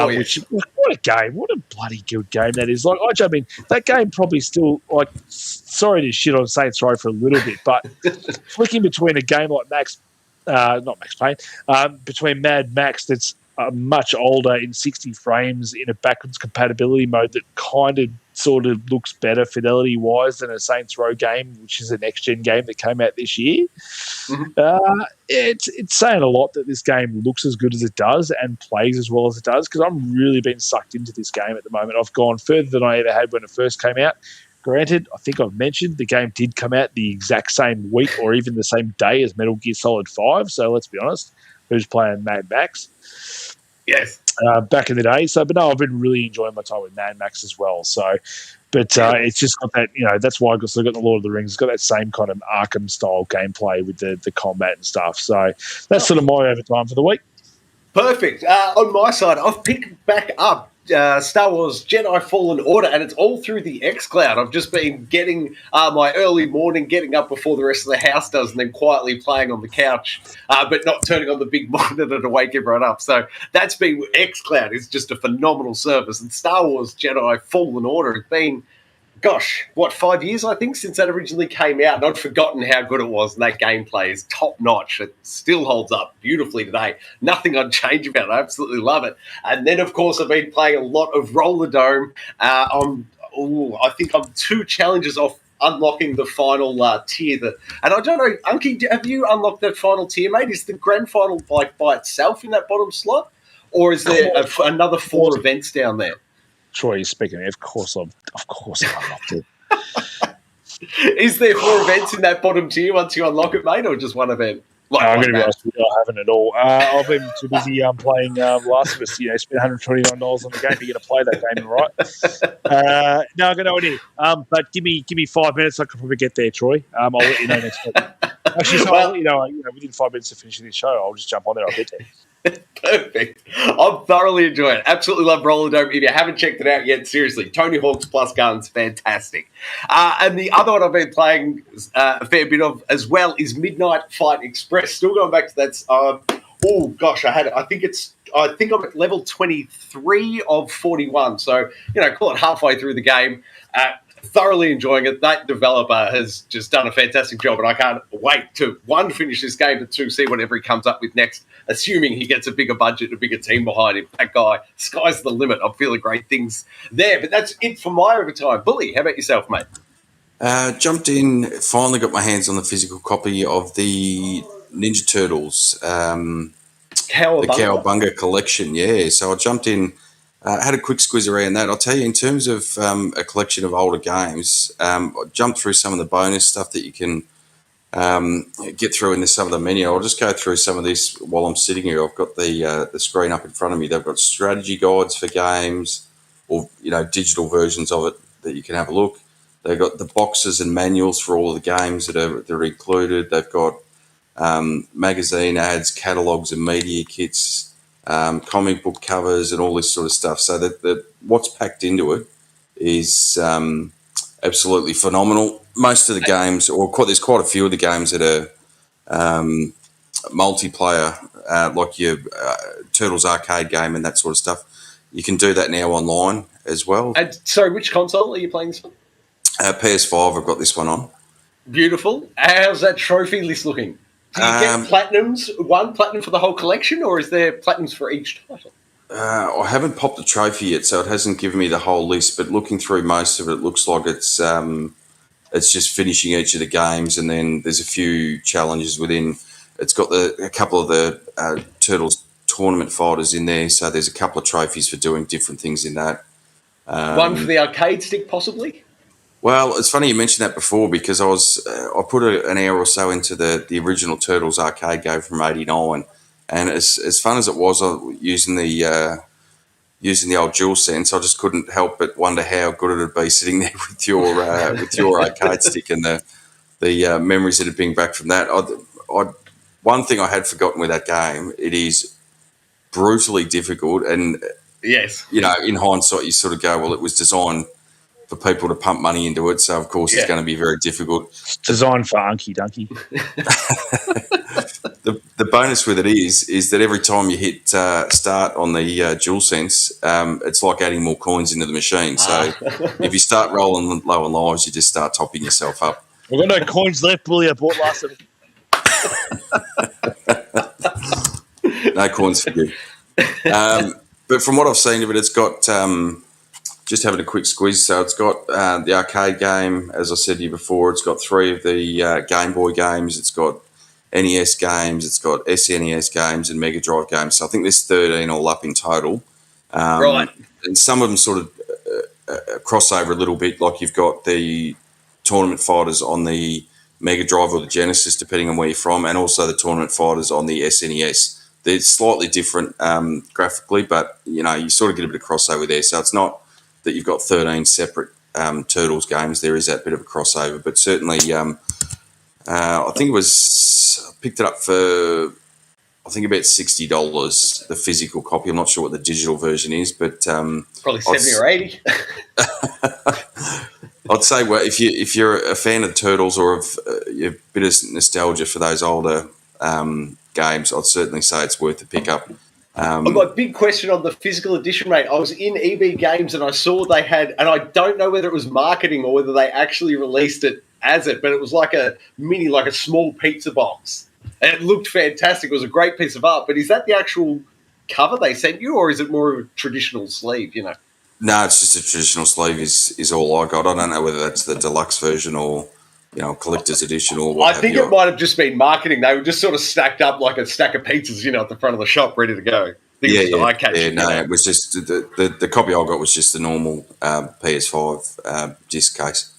Which, what a game! What a bloody good game that is! Like, I mean, that game probably still, like, sorry to shit on Saints Row for a little bit, but flicking between a game like not Max Payne, between Mad Max that's much older in 60 frames in a backwards compatibility mode that kind of sort of looks better fidelity wise than a Saints Row game, which is a next gen game that came out this year. Mm-hmm. It's saying a lot that this game looks as good as it does and plays as well as it does, because I'm really been sucked into this game at the moment. I've gone further than I ever had when it first came out. Granted, I think I've mentioned the game did come out the exact same week or even the same day as Metal Gear Solid 5, so let's be honest, who's playing Mad Max? Yes. Back in the day. So, but no, I've been really enjoying my time with Mad Max as well. So, but it's just got that, that's why I've got the Lord of the Rings. It's got that same kind of Arkham style gameplay with the combat and stuff. So that's sort of my overtime for the week. Perfect. On my side, I've picked back up Star Wars Jedi Fallen Order, and it's all through the xCloud. I've just been getting my early morning, getting up before the rest of the house does, and then quietly playing on the couch, but not turning on the big monitor to wake everyone up. So that's been xCloud. It's just a phenomenal service. And Star Wars Jedi Fallen Order has been, 5 years, I think, since that originally came out. And I'd forgotten how good it was, and that gameplay is top-notch. It still holds up beautifully today. Nothing I'd change about it. I absolutely love it. And then, of course, I've been playing a lot of Roller Dome. I think I'm 2 challenges off unlocking the final tier. And I don't know, Unkie, have you unlocked that final tier, mate? Is the grand final by itself in that bottom slot? Or is there another 4 events down there? Troy, speaking of course I've unlocked it. Is there 4 events in that bottom tier once you unlock it, mate, or just one event? I'm going to be honest with you, I haven't at all. I've been too busy playing Last of Us. Spent $129 on the game to get to play that game, right? No, I've got no idea. But give me 5 minutes. I could probably get there, Troy. I'll let you know next week. Actually, so I'll let you know, within 5 minutes of finishing this show, I'll just jump on there. I'll get there. Perfect. I'm thoroughly enjoying it. Absolutely love Roller Dome. If you haven't checked it out yet, seriously, Tony Hawk's Plus Guns, fantastic. And the other one I've been playing a fair bit of as well is Midnight Fight Express. Still going back to that. I think I'm at level 23 of 41. So, call it halfway through the game. Thoroughly enjoying it. That developer has just done a fantastic job, and I can't wait to, 1, finish this game, but 2, see whatever he comes up with next, assuming he gets a bigger budget, a bigger team behind him. That guy, sky's the limit. I'm feeling great things there, but that's it for my overtime. Bully, how about yourself, mate? Jumped in, finally got my hands on the physical copy of the Ninja Turtles, the Cowabunga collection, yeah. So I jumped in, had a quick squeeze around that. I'll tell you, in terms of a collection of older games, I jumped through some of the bonus stuff that you can get through in some of the menu. I'll just go through some of this while I'm sitting here. I've got the screen up in front of me. They've got strategy guides for games, or digital versions of it that you can have a look. They've got the boxes and manuals for all of the games that are included. They've got magazine ads, catalogs and media kits, comic book covers and all this sort of stuff. So that what's packed into it is absolutely phenomenal. Most of the games, there's quite a few of the games that are multiplayer, like your Turtles arcade game and that sort of stuff. You can do that now online as well. And sorry, which console are you playing this on? PS5, I've got this one on. Beautiful. How's that trophy list looking? Do you get platinums, 1 platinum for the whole collection, or is there platinums for each title? I haven't popped the trophy yet, so it hasn't given me the whole list, but looking through most of it, it looks like it's just finishing each of the games, and then there's a few challenges within. It's got a couple of the Turtles tournament fighters in there, so there's a couple of trophies for doing different things in that. One for the arcade stick, possibly? Well, it's funny you mentioned that before because I put an hour or so into the original Turtles arcade game from '89, and as fun as it was using the old DualSense, I just couldn't help but wonder how good it would be sitting there with your arcade stick and the memories that it bring back from that. One thing I had forgotten with that game, it is brutally difficult, and yes, in hindsight, you sort of go, well, it was designed for people to pump money into it, so of course it's going to be very difficult. It's designed for Unkie Dunkie. The bonus with it is that every time you hit start on the DualSense, it's like adding more coins into the machine. So if you start rolling low on lives, you just start topping yourself up. We've got no coins left, Willie. I bought last of it. No coins for you. But from what I've seen of it, it's got, just having a quick squiz, so it's got the arcade game, as I said to you before, it's got 3 of the Game Boy games, it's got NES games, it's got SNES games and Mega Drive games, so I think there's 13 all up in total. Right. And some of them sort of cross over a little bit, like you've got the tournament fighters on the Mega Drive or the Genesis, depending on where you're from, and also the tournament fighters on the SNES. They're slightly different graphically, but, you sort of get a bit of crossover there, so it's not that you've got 13 separate Turtles games. There is that bit of a crossover, but certainly I think I picked it up for about $60, the physical copy. I'm not sure what the digital version is, but probably 70 or 80. I'd say, well, if you're a fan of Turtles or of a bit of nostalgia for those older games, I'd certainly say it's worth a pick up. I've got a big question on the physical edition, mate. I was in EB Games and I saw they had, and I don't know whether it was marketing or whether they actually released it as it, but it was like a small pizza box. And it looked fantastic. It was a great piece of art. But is that the actual cover they sent you, or is it more of a traditional sleeve, No, it's just a traditional sleeve is all I got. I don't know whether that's the deluxe version or collector's edition or what. I think it might have just been marketing. They were just sort of stacked up like a stack of pizzas, at the front of the shop, ready to go. It was just the copy I got was just the normal PS5 disc case.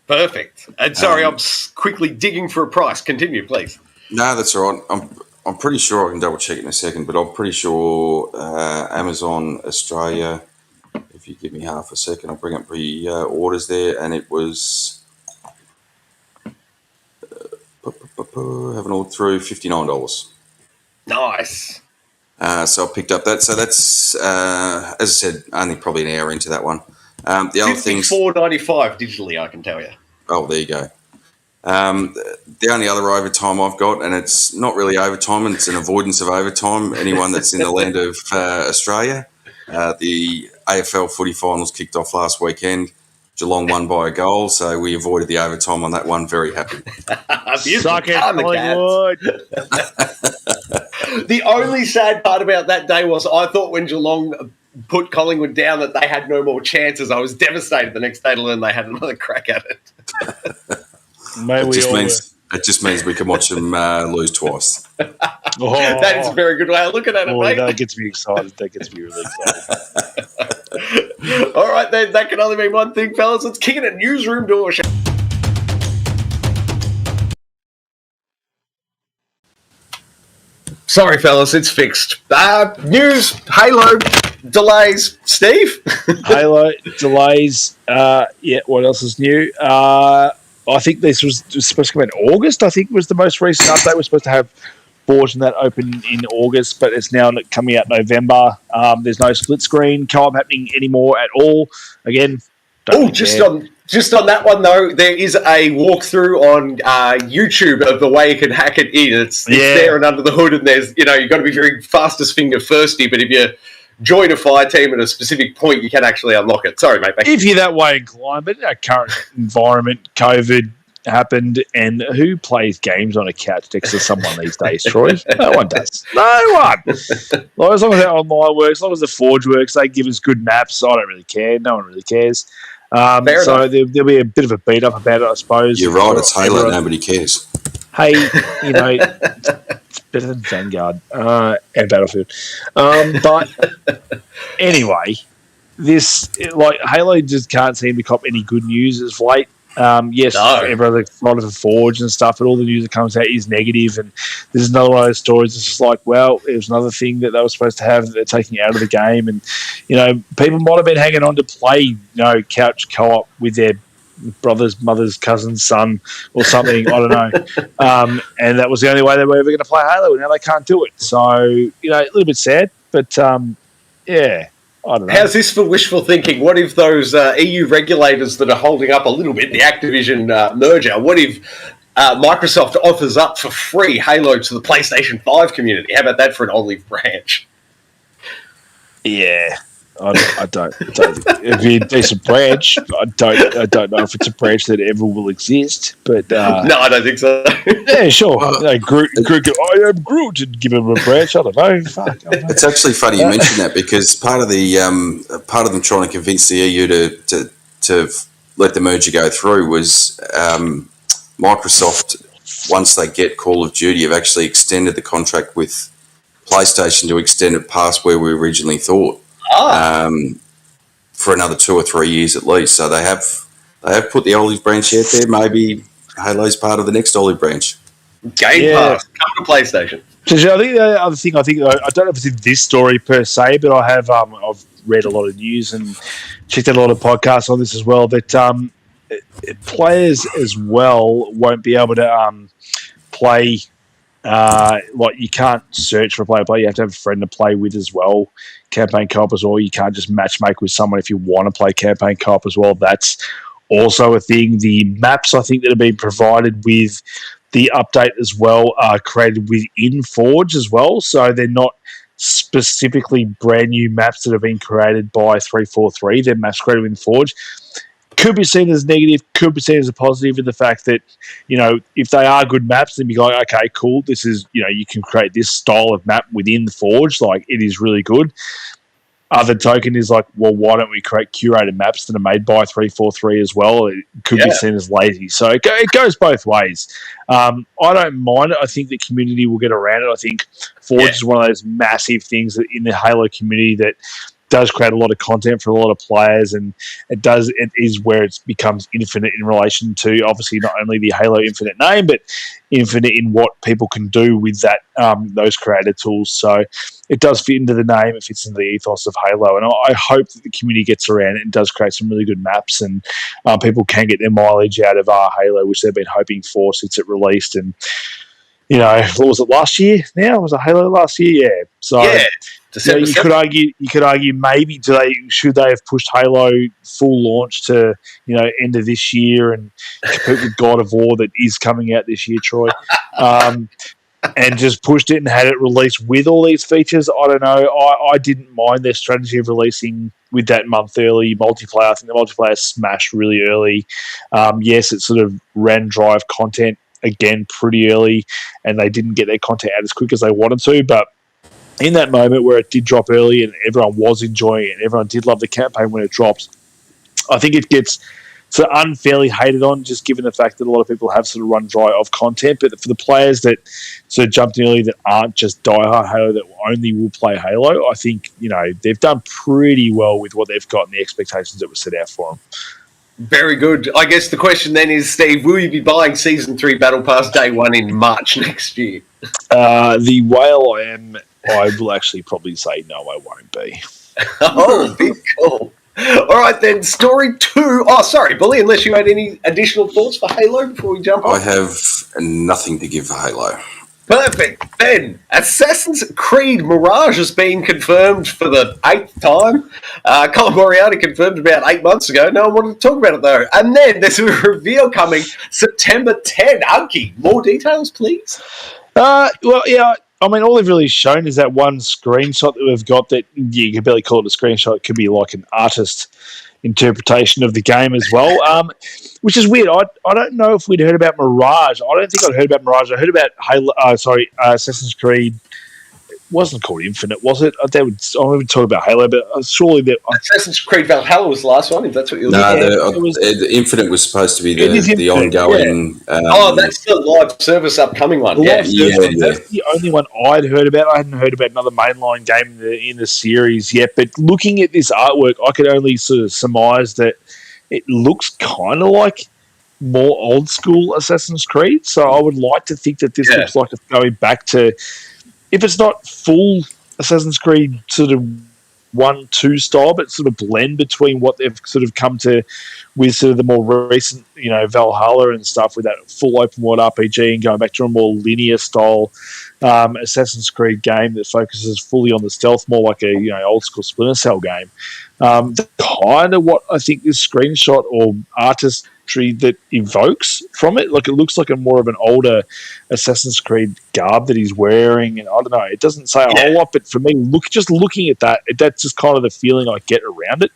Perfect. And sorry, I'm quickly digging for a price. Continue, please. No, that's all right. I'm pretty sure, I can double check in a second, but I'm pretty sure Amazon Australia, if you give me half a second, I'll bring up the orders there, and it was having all through $59. Nice. So I picked up that. So that's, as I said, only probably an hour into that one. The other things, $54.95 digitally, I can tell you. Oh, there you go. The only other overtime I've got, and it's not really overtime, and it's an avoidance of overtime. Anyone that's in the land of Australia, the AFL footy finals kicked off last weekend. Geelong won by a goal, so we avoided the overtime on that one. Very happy. Suck it, Collingwood. The only sad part about that day was I thought when Geelong put Collingwood down that they had no more chances. I was devastated the next day to learn they had another crack at it. It just means we can watch them lose twice. That is a very good way of looking at it, mate. That gets me excited. That gets me really excited. All right, then. That can only mean one thing, fellas. Let's kick it at newsroom door. Sorry, fellas, it's fixed. News, Halo, delays. Steve? Halo, delays. What else is new? I think this was supposed to come in August. I think was the most recent update. We're supposed to have Forge that open in August, but it's now coming out November. There's no split screen co-op happening anymore at all. Again, just on that one though, there is a walkthrough on YouTube of the way you can hack it in. It's there and under the hood, and there's you've got to be very fastest finger firsty. But if you join a fire team at a specific point, you can actually unlock it. Sorry, mate. If you're that way inclined, but in our current environment, COVID happened, and who plays games on a couch next to someone these days, Troy? No one does. No one. Like, as long as our online works, as long as the Forge works, they give us good maps. I don't really care. No one really cares. So there'll be a bit of a beat up about it, I suppose. You're right. It's Halo. Nobody cares. Hey, it's better than Vanguard and Battlefield. But anyway, Halo just can't seem to cop any good news as of late. Yes, everyone's excited for Forge and stuff, but all the news that comes out is negative. And there's another one of those stories. It's just like, well, it was another thing that they were supposed to have that they're taking out of the game. And, people might have been hanging on to play, couch co-op with their brother's, mother's, cousin's son or something. I don't know. And that was the only way they were ever going to play Halo. And now they can't do it. So, a little bit sad. But, yeah. I don't know. How's this for wishful thinking? What if those EU regulators that are holding up a little bit the Activision merger, what if Microsoft offers up for free Halo to the PlayStation 5 community? How about that for an olive branch? Yeah. I don't. It'd be a decent branch. I don't know if it's a branch that ever will exist. But no, I don't think so. Yeah, sure. Groot, I am Groot, and give him a branch. I don't know. Fuck, I don't know. It's actually funny you mention that because part of them trying to convince the EU to let the merger go through was Microsoft. Once they get Call of Duty, have actually extended the contract with PlayStation to extend it past where we originally thought. For another 2 or 3 years at least. So they have put the olive branch out there. Maybe Halo's part of the next olive branch. Game Pass, come to PlayStation. So I think the other thing, I don't know if it's in this story per se, but I have I've read a lot of news and checked out a lot of podcasts on this as well. That players as well won't be able to play. You can't search for a player. You have to have a friend to play with as well. Campaign co-op as well. You can't just matchmake with someone if you want to play campaign co-op as well. That's also a thing. The maps, I think, that have been provided with the update as well are created within Forge as well. So they're not specifically brand new maps that have been created by 343. They're maps created within Forge. Could be seen as negative, could be seen as a positive in the fact that, if they are good maps, then you go, okay, cool, this is, you can create this style of map within the Forge, like, it is really good. Other token is like, well, why don't we create curated maps that are made by 343 as well? It could be seen as lazy. So it goes both ways. I don't mind it. I think the community will get around it. I think Forge is one of those massive things that in the Halo community that does create a lot of content for a lot of players, and it is where it becomes infinite in relation to obviously not only the Halo Infinite name, but infinite in what people can do with that those creator tools. So it does fit into the name, it fits into the ethos of Halo, and I hope that the community gets around it and does create some really good maps, and people can get their mileage out of Halo, which they've been hoping for since it released. And what was it last year? Now was it Halo last year? Yeah. So. Yeah. You could argue maybe should they have pushed Halo full launch to end of this year and compete with God of War that is coming out this year, Troy, and just pushed it and had it released with all these features. I don't know. I didn't mind their strategy of releasing with that month early multiplayer. I think the multiplayer smashed really early. Yes, it sort of ran dry of content again pretty early, and they didn't get their content out as quick as they wanted to, but in that moment where it did drop early and everyone was enjoying it and everyone did love the campaign when it drops, I think it gets sort of unfairly hated on, just given the fact that a lot of people have sort of run dry of content. But for the players that sort of jumped in early that aren't just diehard Halo, that only will play Halo, I think, they've done pretty well with what they've got and the expectations that were set out for them. Very good. I guess the question then is, Steve, will you be buying Season 3 Battle Pass Day 1 in March next year? The whale I will actually probably say no, I won't be. Oh, big cool. All right, then, story 2. Oh, sorry, Bully, unless you had any additional thoughts for Halo before we jump on. I have nothing to give for Halo. Perfect. Then, Assassin's Creed Mirage has been confirmed for the 8th time. Colin Moriarty confirmed about 8 months ago. No one wanted to talk about it, though. And then there's a reveal coming September 10. Unkie, more details, please? Well, yeah, I mean, all they've really shown is that one screenshot that we've got that you can barely call it a screenshot. It could be like an artist interpretation of the game as well, which is weird. I don't know if we'd heard about Mirage. I don't think I'd heard about Mirage. I heard about Assassin's Creed wasn't called Infinite, was it? I would talk about Halo, but surely that Assassin's Creed Valhalla was the last one. If that's what you're No, looking the Infinite was supposed to be the Infinite, ongoing. that's the live service upcoming one. The Yeah, live service, that's the only one I'd heard about. I hadn't heard about another mainline game in the series yet. But looking at this artwork, I could only sort of surmise that it looks kind of like more old school Assassin's Creed. So I would like to think that this looks like it's going back to, if it's not full Assassin's Creed sort of 1-2 style, but sort of blend between what they've sort of come to with sort of the more recent, Valhalla and stuff, with that full open world RPG, and going back to a more linear style Assassin's Creed game that focuses fully on the stealth, more like a old school Splinter Cell game. Kind of what I think this screenshot or artistry that evokes from it. Like, it looks like a more of an older Assassin's Creed garb that he's wearing, and I don't know. It doesn't say a whole lot, but for me, looking at that, that's just kind of the feeling I get around it.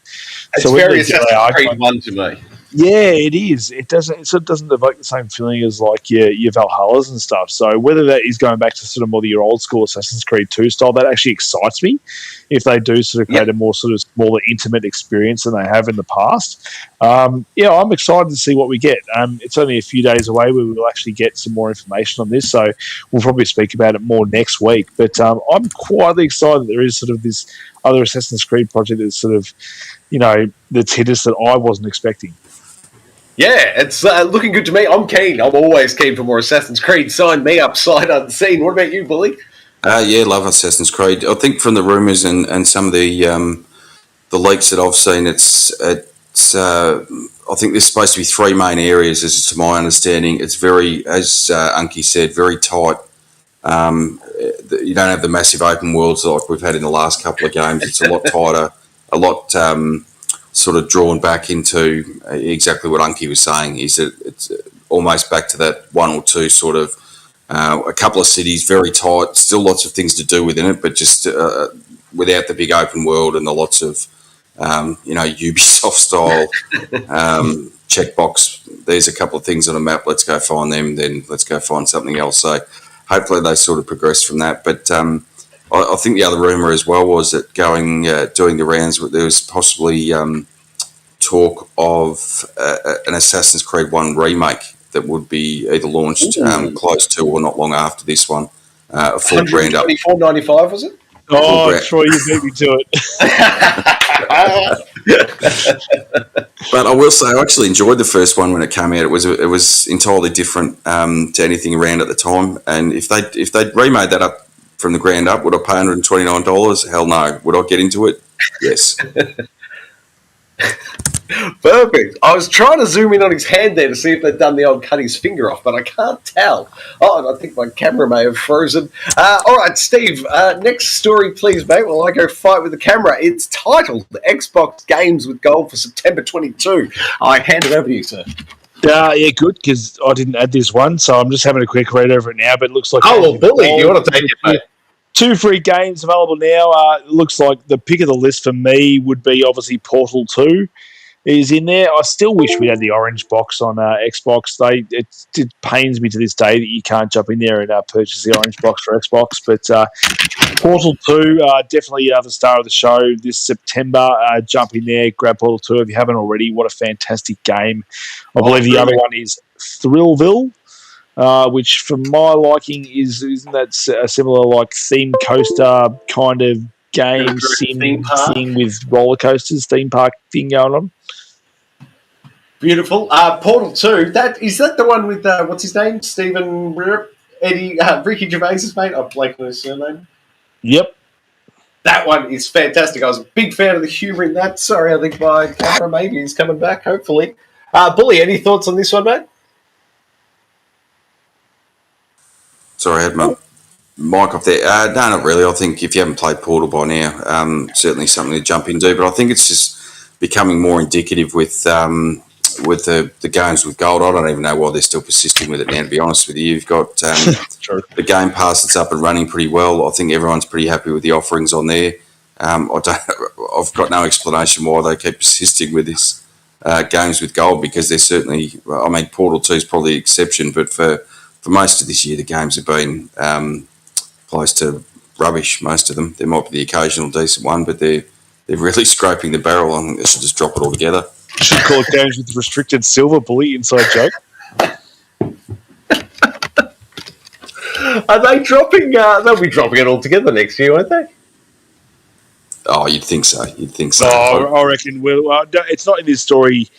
It's very Assassin's Creed 1 to me. Yeah, it is. It sort of doesn't evoke the same feeling as like your Valhallas and stuff. So whether that is going back to sort of more your old school Assassin's Creed 2 style, that actually excites me. If they do sort of create a more sort of smaller, intimate experience than they have in the past, I'm excited to see what we get. It's only a few days away where we will actually get some more information on this, so we'll probably speak about it more next week. But I'm quite excited that there is sort of this other Assassin's Creed project that's sort of, that's hit us that I wasn't expecting. Yeah, it's looking good to me. I'm keen. I'm always keen for more Assassin's Creed. Sign me up, sight unseen. What about you, Bully? Love Assassin's Creed. I think from the rumours and some of the leaks that I've seen, it's I think there's supposed to be 3 main areas, as to my understanding. It's very, as Unkie said, very tight. You don't have the massive open worlds like we've had in the last couple of games. It's a lot tighter, a lot sort of drawn back into exactly what Unkie was saying. Is that it's almost back to that 1 or 2 sort of a couple of cities, very tight, still lots of things to do within it, but just without the big open world and the lots of Ubisoft style checkbox. There's a couple of things on a map. Let's go find them. Then let's go find something else. So hopefully they sort of progress from that. But I think the other rumor as well was that doing the rounds, there was possibly talk of an Assassin's Creed 1 remake that would be either launched close to or not long after this one. A full brand up. $124.95 was it? Oh, Troy, you beat me to it. But I will say, I actually enjoyed the first one when it came out. It was entirely different to anything around at the time. And if they'd remade that up from the ground up, would I pay $129? Hell no. Would I get into it? Yes. Perfect. I was trying to zoom in on his hand there to see if they'd done the old cut his finger off, but I can't tell. Oh, I think my camera may have frozen. All right, Steve, next story, please, mate, while I go fight with the camera. It's titled Xbox Games with Gold for September 22. I hand it over to you, sir. Yeah, good, because I didn't add this one, so I'm just having a quick read over it now, but it looks like... Oh, well, Bully, you want to take it, mate? 2 free games available now. It looks like the pick of the list for me would be obviously Portal 2 is in there. I still wish we had the orange box on Xbox. It pains me to this day that you can't jump in there and purchase the orange box for Xbox. But Portal 2, definitely the star of the show this September. Jump in there, grab Portal 2 if you haven't already. What a fantastic game. I believe the other one is Thrillville, which for my liking isn't that a similar like theme coaster kind of game sim thing with roller coasters, theme park thing going on? Beautiful. Portal 2, is that the one with, what's his name? Stephen Eddie, Ricky Gervais's mate? I'm blanking on his surname. Yep. That one is fantastic. I was a big fan of the humour in that. Sorry, I think my camera maybe is coming back, hopefully. Bully, any thoughts on this one, mate? Sorry, I had my mic off there. No, not really. I think if you haven't played Portal by now, certainly something to jump into. But I think it's just becoming more indicative with the games with gold. I don't even know why they're still persisting with it now, to be honest with you. You've got the Game Pass that's up and running pretty well. I think everyone's pretty happy with the offerings on there. I've got no explanation why they keep persisting with this games with gold, because they're certainly, I mean, Portal 2 is probably the exception, but for most of this year, the games have been close to rubbish, most of them. There might be the occasional decent one, but they're really scraping the barrel. I think they should just drop it all together. Should call it games with restricted silver bully, inside joke. Are they dropping? They'll be dropping it all together next year, won't they? Oh, you'd think so. Oh, I reckon. Well, it's not in this story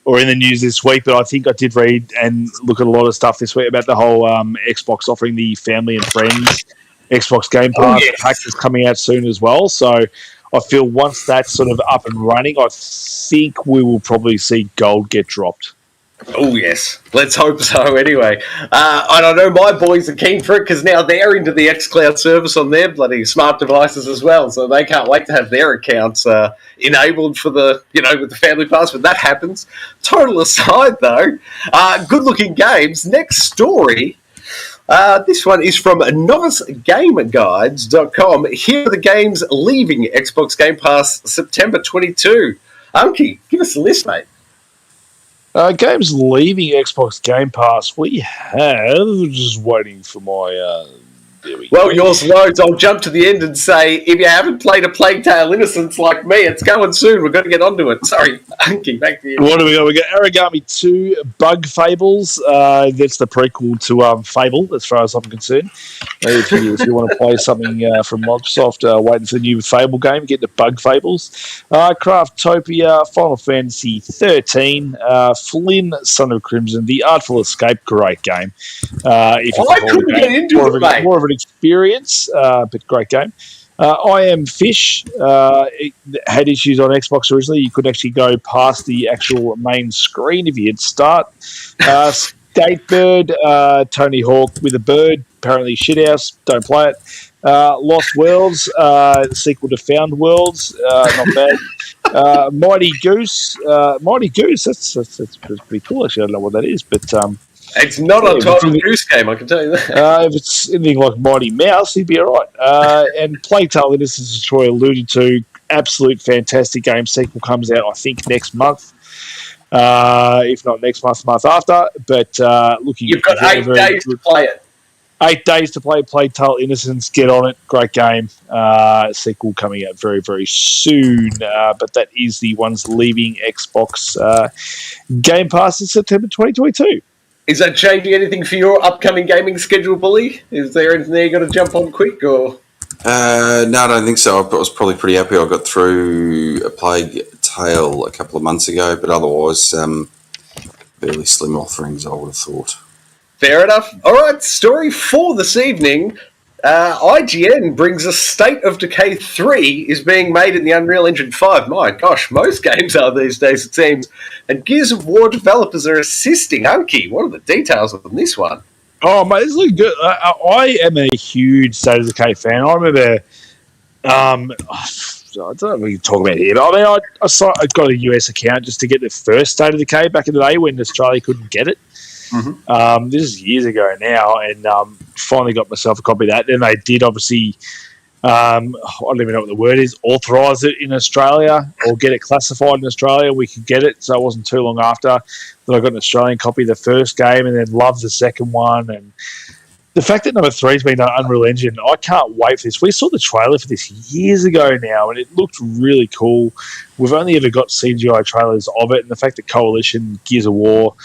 or in the news this week, but I think I did read and look at a lot of stuff this week about the whole Xbox offering the family and friends Xbox Game Pass pack that's coming out soon as well. So I feel once that's sort of up and running, I think we will probably see gold get dropped. Oh, yes. Let's hope so, anyway. And I know my boys are keen for it because now they're into the xCloud service on their bloody smart devices as well, so they can't wait to have their accounts enabled for the, with the Family Pass when that happens. Total aside, though, good-looking games. Next story. This one is from novicegameguides.com. Here are the games leaving Xbox Game Pass September 22. Unkie, give us a list, mate. Games leaving Xbox Game Pass, we have, just waiting for my, there we go. Yours loads. I'll jump to the end and say, if you haven't played a Plague Tale Innocence like me, it's going soon. We're going to get onto it. Sorry, Unkie, back to you. What do we got? We got Origami 2 Bug Fables. That's the prequel to Fable, as far as I'm concerned. If you want to play something from Microsoft, waiting for the new Fable game, get the Bug Fables. Craftopia, Final Fantasy 13, Flynn, Son of Crimson, The Artful Escape, great game. If I couldn't get into it, mate. More of an experience, but great game. I Am Fish it had issues on Xbox originally. You could actually go past the actual main screen if you hit start. Skatebird, Tony Hawk with a bird, apparently shithouse, don't play it. Lost Worlds, the sequel to Found Worlds, not bad. Mighty Goose, that's pretty cool. Actually, I don't know what that is, but it's not a Untitled Goose game, I can tell you that. If it's anything like Mighty Mouse, he'd be all right. And Plague Tale Innocence, as Troy alluded to, absolute fantastic game. Sequel comes out, I think, next month. If not next month, the month after. But looking, you've got 8 days to play it. 8 days to play Plague Tale Innocence. Get on it. Great game. Sequel coming out very, very soon. But that is the ones leaving Xbox Game Pass in September 2022. Is that changing anything for your upcoming gaming schedule, Bully? Is there anything there you got to jump on quick, or? No, I don't think so. I was probably pretty happy. I got through a Plague Tale a couple of months ago, but otherwise, fairly slim offerings, I would have thought. Fair enough. All right, story 4 this evening. IGN brings us State of Decay 3 is being made in the Unreal Engine 5. My gosh, most games are these days, it seems. And Gears of War developers are assisting. Unkie, what are the details on this one? Oh, mate, it's looking good. I am a huge State of Decay fan. I remember, I don't know if we can talk about it here, but I got a US account just to get the first State of Decay back in the day when Australia couldn't get it. Mm-hmm. This is years ago now, and finally got myself a copy of that. Then they did, obviously, I don't even know what the word is, authorise it in Australia or get it classified in Australia. We could get it, so it wasn't too long after that I got an Australian copy of the first game and then loved the second one. And the fact that number 3's been on Unreal Engine, I can't wait for this. We saw the trailer for this years ago now, and it looked really cool. We've only ever got CGI trailers of it, and the fact that Coalition, Gears of War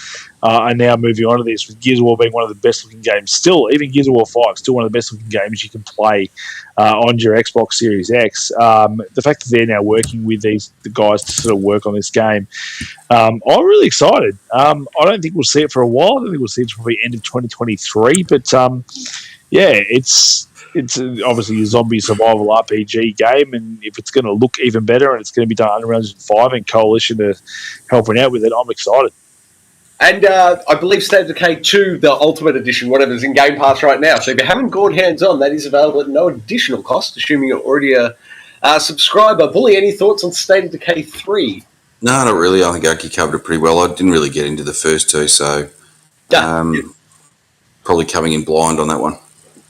are now moving on to this, with Gears of War being one of the best-looking games still, even Gears of War 5, still one of the best-looking games you can play on your Xbox Series X. The fact that they're now working with the guys to sort of work on this game, I'm really excited. I don't think we'll see it for a while. I don't think we'll see it probably end of 2023, but it's obviously a zombie survival RPG game, and if it's going to look even better and it's going to be done on Unreal Engine 5 and Coalition are helping out with it, I'm excited. And I believe State of Decay 2, the Ultimate Edition, whatever's in Game Pass right now. So if you haven't gone hands-on, that is available at no additional cost, assuming you're already a subscriber. Bully, any thoughts on State of Decay 3? No, not really. I think Unkie covered it pretty well. I didn't really get into the first two, so probably coming in blind on that one.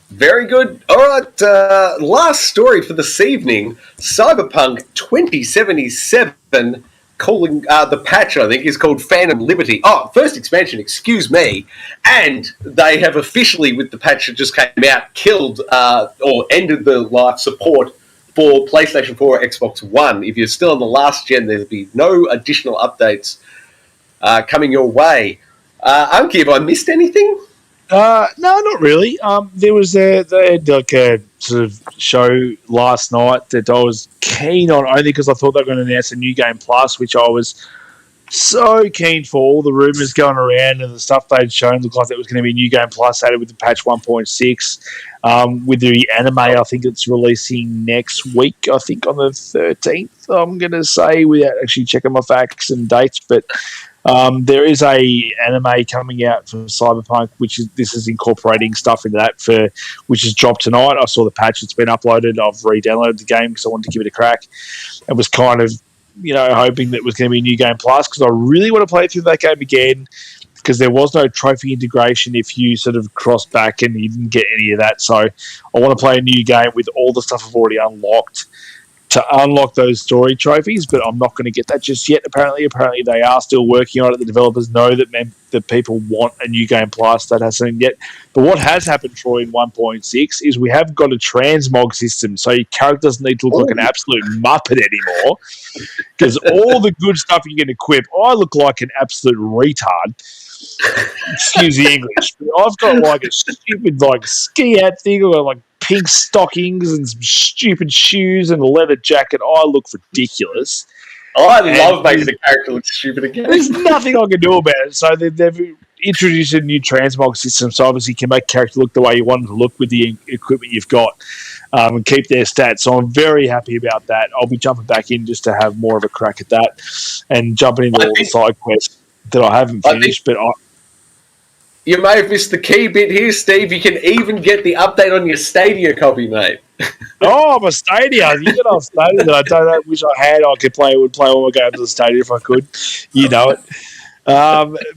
Very good. All right, last story for this evening. Cyberpunk 2077 calling the patch, I think, is called Phantom Liberty. Oh, first expansion, excuse me. And they have officially, with the patch that just came out, killed or ended the live support for PlayStation 4 or Xbox One. If you're still on the last gen, there'll be no additional updates coming your way. Unkie, have I missed anything? No, not really. They had like a sort of show last night that I was keen on only because I thought they were going to announce a new game plus, which I was so keen for. All the rumors going around and the stuff they'd shown looked like it was going to be a new game plus added with the patch 1.6. With the anime, I think it's releasing next week. I think on the 13th. I'm going to say without actually checking my facts and dates, but. There is a anime coming out from Cyberpunk, this is incorporating stuff into that which is dropped tonight. I saw the patch; it's been uploaded. I've re-downloaded the game because I wanted to give it a crack, and was kind of, hoping that it was going to be a new game plus because I really want to play through that game again because there was no trophy integration if you sort of crossed back and you didn't get any of that. So I want to play a new game with all the stuff I've already unlocked. To unlock those story trophies, but I'm not going to get that just yet. Apparently they are still working on it. The developers know that people want a new game plus. That hasn't yet. But what has happened, Troy, in 1.6 is we have got a transmog system, so your character doesn't need to look like an absolute muppet anymore. Because all the good stuff you can equip, I look like an absolute retard. Excuse the English. I've got like a stupid ski hat thing, or like pink stockings and some stupid shoes and a leather jacket. I look ridiculous. I love making the character look stupid again. There's nothing I can do about it. So they've introduced a new transmog system, so obviously you can make character look the way you want them to look with the equipment you've got, and keep their stats. So I'm very happy about that. I'll be jumping back in just to have more of a crack at that and jumping into all the side quests that I haven't finished, you may have missed the key bit here, Steve. You can even get the update on your Stadia copy, mate. Oh, my Stadia. You get off Stadia that I don't wish I had. I would play all my games on Stadia if I could. You know it.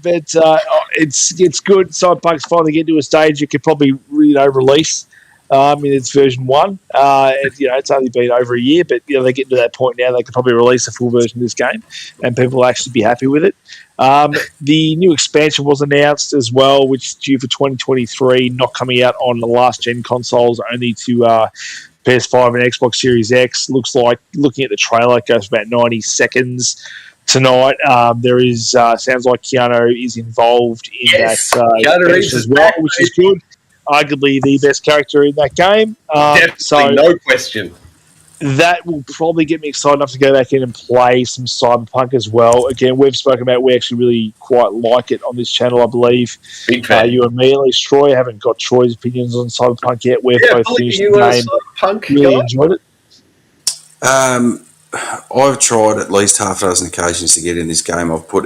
It's good. Cyberpunk's finally getting to a stage you could probably release in its version 1. It's only been over a year, but they're getting to that point now. They could probably release a full version of this game, and people will actually be happy with it. The new expansion was announced as well, which is due for 2023, not coming out on the last gen consoles, only to PS5 and Xbox Series X. Looks like, looking at the trailer, it goes for about 90 seconds tonight. There is sounds like Keanu is involved in that as well, which is good. Arguably the best character in that game. Definitely, no question. That will probably get me excited enough to go back in and play some Cyberpunk as well. Again, we've spoken about we actually really quite like it on this channel, I believe. Big fan. You and me, at least Troy, haven't got Troy's opinions on Cyberpunk yet. We've both finished the game. Cyberpunk really enjoyed it. I've tried at least half a dozen occasions to get in this game. I've put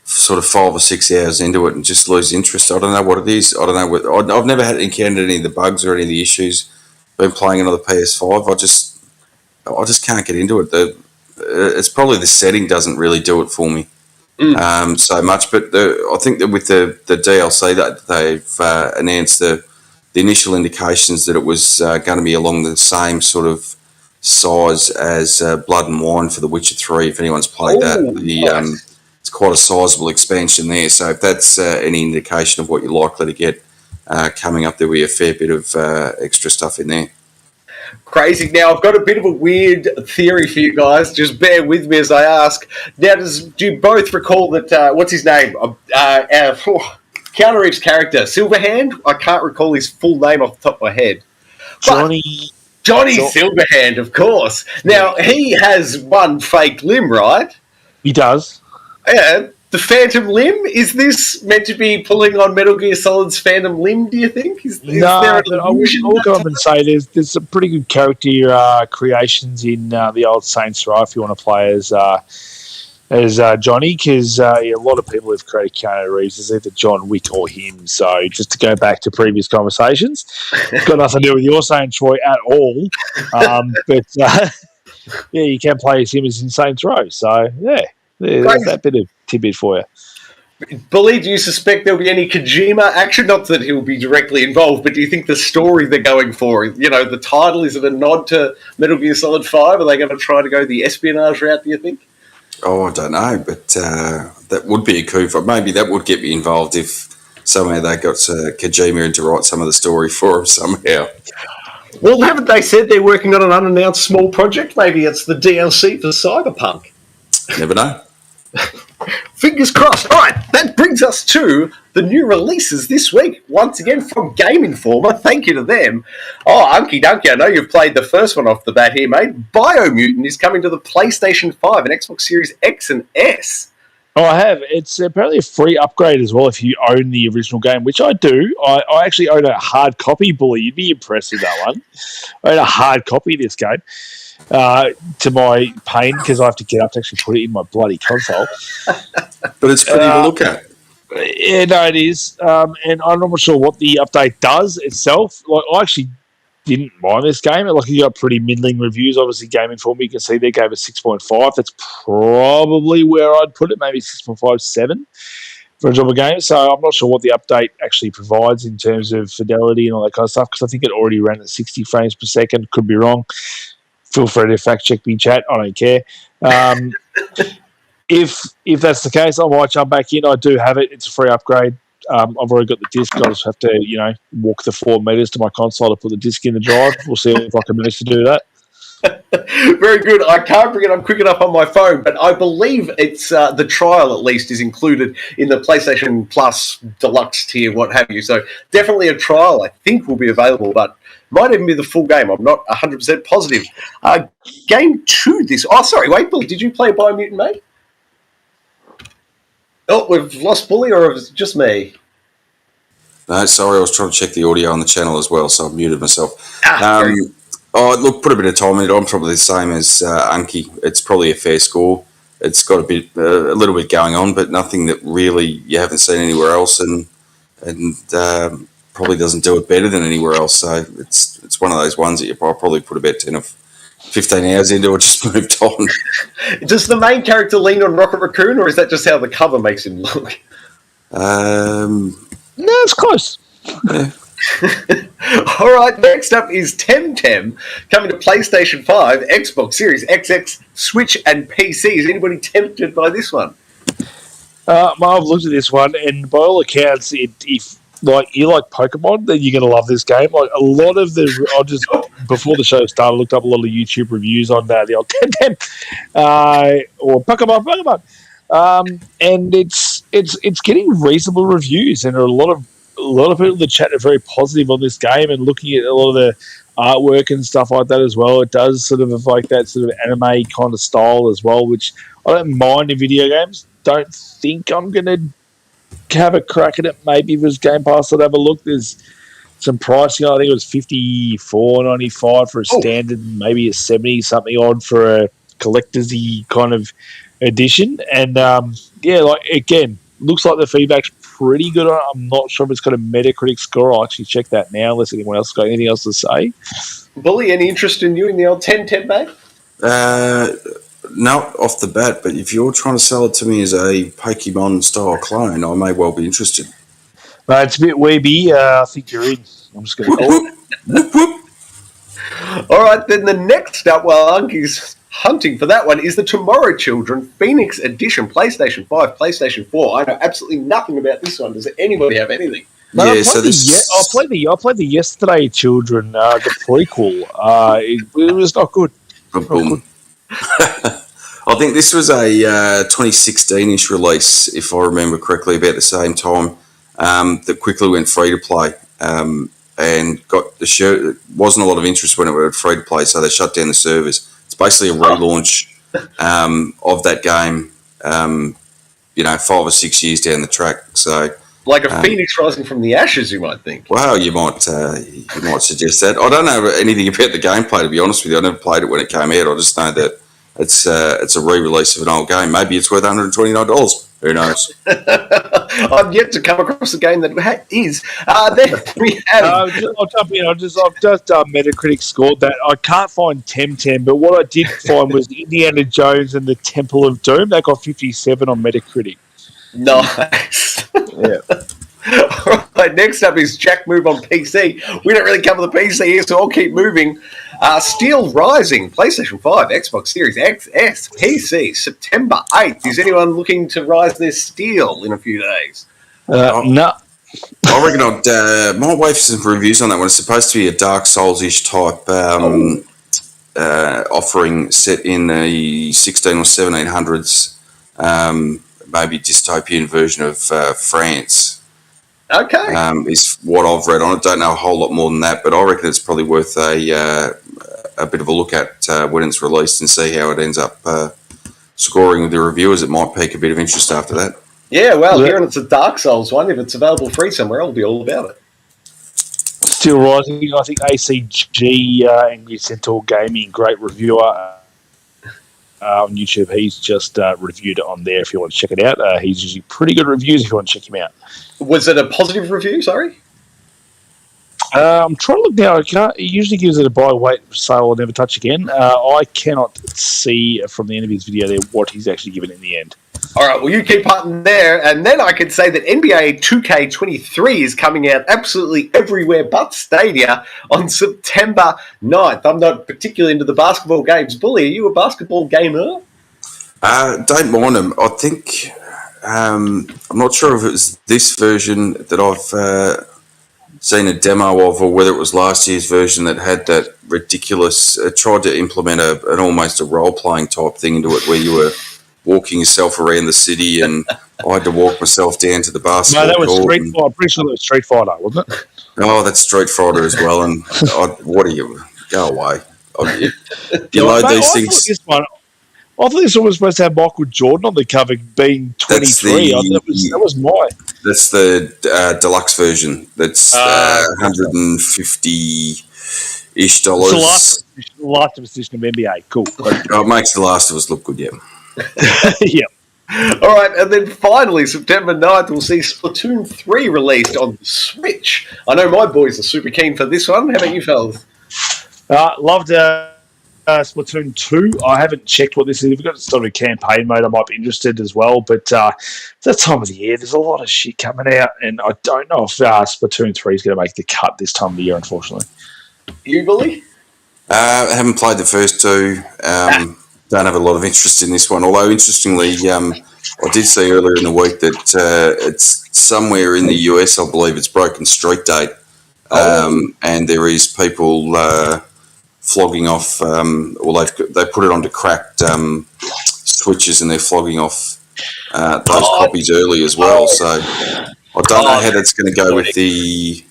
sort of 5 or 6 hours into it and just lose interest. I don't know what it is. I don't know. I've never encountered any of the bugs or any of the issues. Been playing it on the PS5. I just can't get into it. It's probably the setting doesn't really do it for me so much. But I think that with the DLC that they've announced, the initial indications that it was going to be along the same sort of size as Blood and Wine for The Witcher 3. If anyone's played that, it's quite a sizable expansion there. So if that's any indication of what you're likely to get coming up, there'll be a fair bit of extra stuff in there. Crazy. Now, I've got a bit of a weird theory for you guys. Just bear with me as I ask. Now, do you both recall that, what's his name? Keanu Reeves' character, Silverhand? I can't recall his full name off the top of my head. Johnny Silverhand, of course. Now, he has one fake limb, right? He does. Yeah. The Phantom Limb? Is this meant to be pulling on Metal Gear Solid's Phantom Limb, do you think? Is there an illusion? I'll go up and say there's some pretty good character creations in the old Saints Row if you want to play as Johnny, because a lot of people have created Keanu Reeves as either John Wick or him. So just to go back to previous conversations, it's got nothing to do with your saying, Troy, at all. You can play as him as in Saints Row. So, yeah, there's that bit of tidbit for you. Bully, do you suspect there'll be any Kojima action? Not that he'll be directly involved, but do you think the story they're going for, the title, is it a nod to Metal Gear Solid 5? Are they going to try to go the espionage route, do you think? Oh, I don't know, but that would be a coup. Maybe that would get me involved if somehow they got Kojima in to write some of the story for them somehow. Well, haven't they said they're working on an unannounced small project? Maybe it's the DLC for Cyberpunk. Never know. Fingers crossed. All right, that brings us to the new releases this week. Once again from Game Informer. Thank you to them. Oh, Unkie Dunkie, I know you've played the first one off the bat here, mate. Biomutant is coming to the PlayStation 5 and Xbox Series X and S. Oh, I have. It's apparently a free upgrade as well if you own the original game, which I do. I actually own a hard copy, Bully. You'd be impressed with that one. I own a hard copy of this game. To my pain, because I have to get up to actually put it in my bloody console. But it's pretty to look at. Yeah, no, it is. And I'm not sure what the update does itself. Like, I actually didn't mind this game. Like, you got pretty middling reviews. Obviously, Game Informer, you can see they gave it 6.5. That's probably where I'd put it, maybe 6.5, 7 for a job of game. So I'm not sure what the update actually provides in terms of fidelity and all that kind of stuff, because I think it already ran at 60 frames per second. Could be wrong. Feel free to fact check me, chat. I don't care. If that's the case, I might jump back in. I do have it. It's a free upgrade. I've already got the disc. I just have to, walk the 4 meters to my console to put the disc in the drive. We'll see if I can manage to do that. Very good. I can't bring it up quick enough on my phone, but I believe it's the trial at least is included in the PlayStation Plus Deluxe tier, what have you. So definitely a trial I think will be available, but might even be the full game. I'm not 100% positive. Game 2 this... Oh, sorry. Wait, Bill, did you play Biomutant, mate? Oh, we've lost Bully, or is it just me? No, sorry. I was trying to check the audio on the channel as well, so I've muted myself. Look, put a bit of time in it. I'm probably the same as Unkie. It's probably a fair score. It's got a little bit going on, but nothing that really you haven't seen anywhere else, and probably doesn't do it better than anywhere else. So it's one of those ones that you probably put about 10 or 15 hours into it, just moved on. Does the main character lean on Rocket Raccoon, or is that just how the cover makes him look? No, it's close. Yeah. All right, next up is Temtem, coming to PlayStation 5, Xbox Series XX, Switch, and PC. Is anybody tempted by this one? I've looked at this one, and by all accounts, if you like Pokemon, then you're going to love this game. Like, a lot of before the show started, I looked up a lot of YouTube reviews on the old Temtem or Pokemon, and it's getting reasonable reviews, and there are a lot of people in the chat are very positive on this game, and looking at a lot of the artwork and stuff like that as well. It does sort of like that sort of anime kind of style as well, which I don't mind in video games. Don't think I'm going to have a crack at it. Maybe if it was Game Pass, I'd have a look. There's some pricing. I think it was $54.95 for a standard, maybe a 70 something odd for a collector's-y kind of edition. And again, looks like the feedback's pretty good on it. I'm not sure if it's got a Metacritic score. I'll actually check that now, unless anyone else got anything else to say. Bully, any interest in you in the old 1010, mate? Not off the bat, but if you're trying to sell it to me as a Pokemon-style clone, I may well be interested. It's a bit weeby. I think you're in. I'm just going to call it. All right, then the next up, while Unkie's hunting for that one, is the Tomorrow Children Phoenix Edition, PlayStation 5, PlayStation 4. I know absolutely nothing about this one. Does anybody have anything? No, I played the Yesterday Children, the prequel. It was not good. Not good. I think this was a 2016-ish release, if I remember correctly, about the same time that quickly went free to play, and got the show. There wasn't a lot of interest when it went free to play, so they shut down the servers. It's basically a relaunch of that game, 5 or 6 years down the track. So, like a phoenix rising from the ashes, you might think. Well, you might suggest that. I don't know anything about the gameplay, to be honest with you. I never played it when it came out. I just know that it's a re-release of an old game. Maybe it's worth $129. Who knows? I've yet to come across a game that is. Then we have. I'll jump in. I've just Metacritic scored that. I can't find Temtem, but what I did find was Indiana Jones and the Temple of Doom. They got 57 on Metacritic. Nice. Yeah. All right, next up is Jack Move on PC. We don't really cover the PC here, so I'll keep moving. Steel Rising, PlayStation 5, Xbox Series XS, PC, September 8th. Is anyone looking to rise their steel in a few days? No. I reckon my wife's some reviews on that one. It's supposed to be a Dark Souls-ish type offering set in the 16 or 1700s, maybe dystopian version of France. Okay. Is what I've read on it. Don't know a whole lot more than that, but I reckon it's probably worth a bit of a look at when it's released and see how it ends up scoring with the reviewers. It might pique a bit of interest after that. Yeah, well, hearing it's a Dark Souls one, if it's available free somewhere, I'll be all about it. Still Rising, I think ACG, Angry Centaur Gaming, great reviewer on YouTube. He's just reviewed it on there if you want to check it out. He's usually pretty good reviews if you want to check him out. Was it a positive review, sorry? I'm trying to look now. He usually gives it a buy, wait, sale, or never touch again. I cannot see from the end of his video there what he's actually given in the end. All right, well, you keep hunting there, and then I can say that NBA 2K23 is coming out absolutely everywhere but Stadia on September 9th. I'm not particularly into the basketball games. Bully, are you a basketball gamer? Don't mind them. I think I'm not sure if it was this version that I've seen a demo of, or whether it was last year's version that had that ridiculous. Tried to implement an almost a role playing type thing into it, where you were walking yourself around the city, and I had to walk myself down to the basketball court. No, that was Street Fighter. I'm pretty sure that was Street Fighter, wasn't it? Oh, that's Street Fighter as well. And what are you? Go away. You load these things. I thought this one was supposed to have Michael Jordan on the cover, being 23. That was mine. That's the deluxe version. That's $150-ish. It's the last edition of NBA. Cool. It makes The Last of Us look good, yeah. Yeah. All right, and then finally, September 9th, we'll see Splatoon 3 released on the Switch. I know my boys are super keen for this one. How about you fellas? Loved Splatoon 2. I haven't checked what this is. If we've got sort of a campaign mode, I might be interested as well. But it's that time of the year. There's a lot of shit coming out, and I don't know if Splatoon 3 is going to make the cut this time of the year, unfortunately. You, Bully? I haven't played the first two. Don't have a lot of interest in this one. Although, interestingly, I did see earlier in the week that it's somewhere in the US, I believe it's broken street date. And there is people flogging off, or they put it onto cracked switches, and they're flogging off those copies early as well. So I don't know how that's going to go with the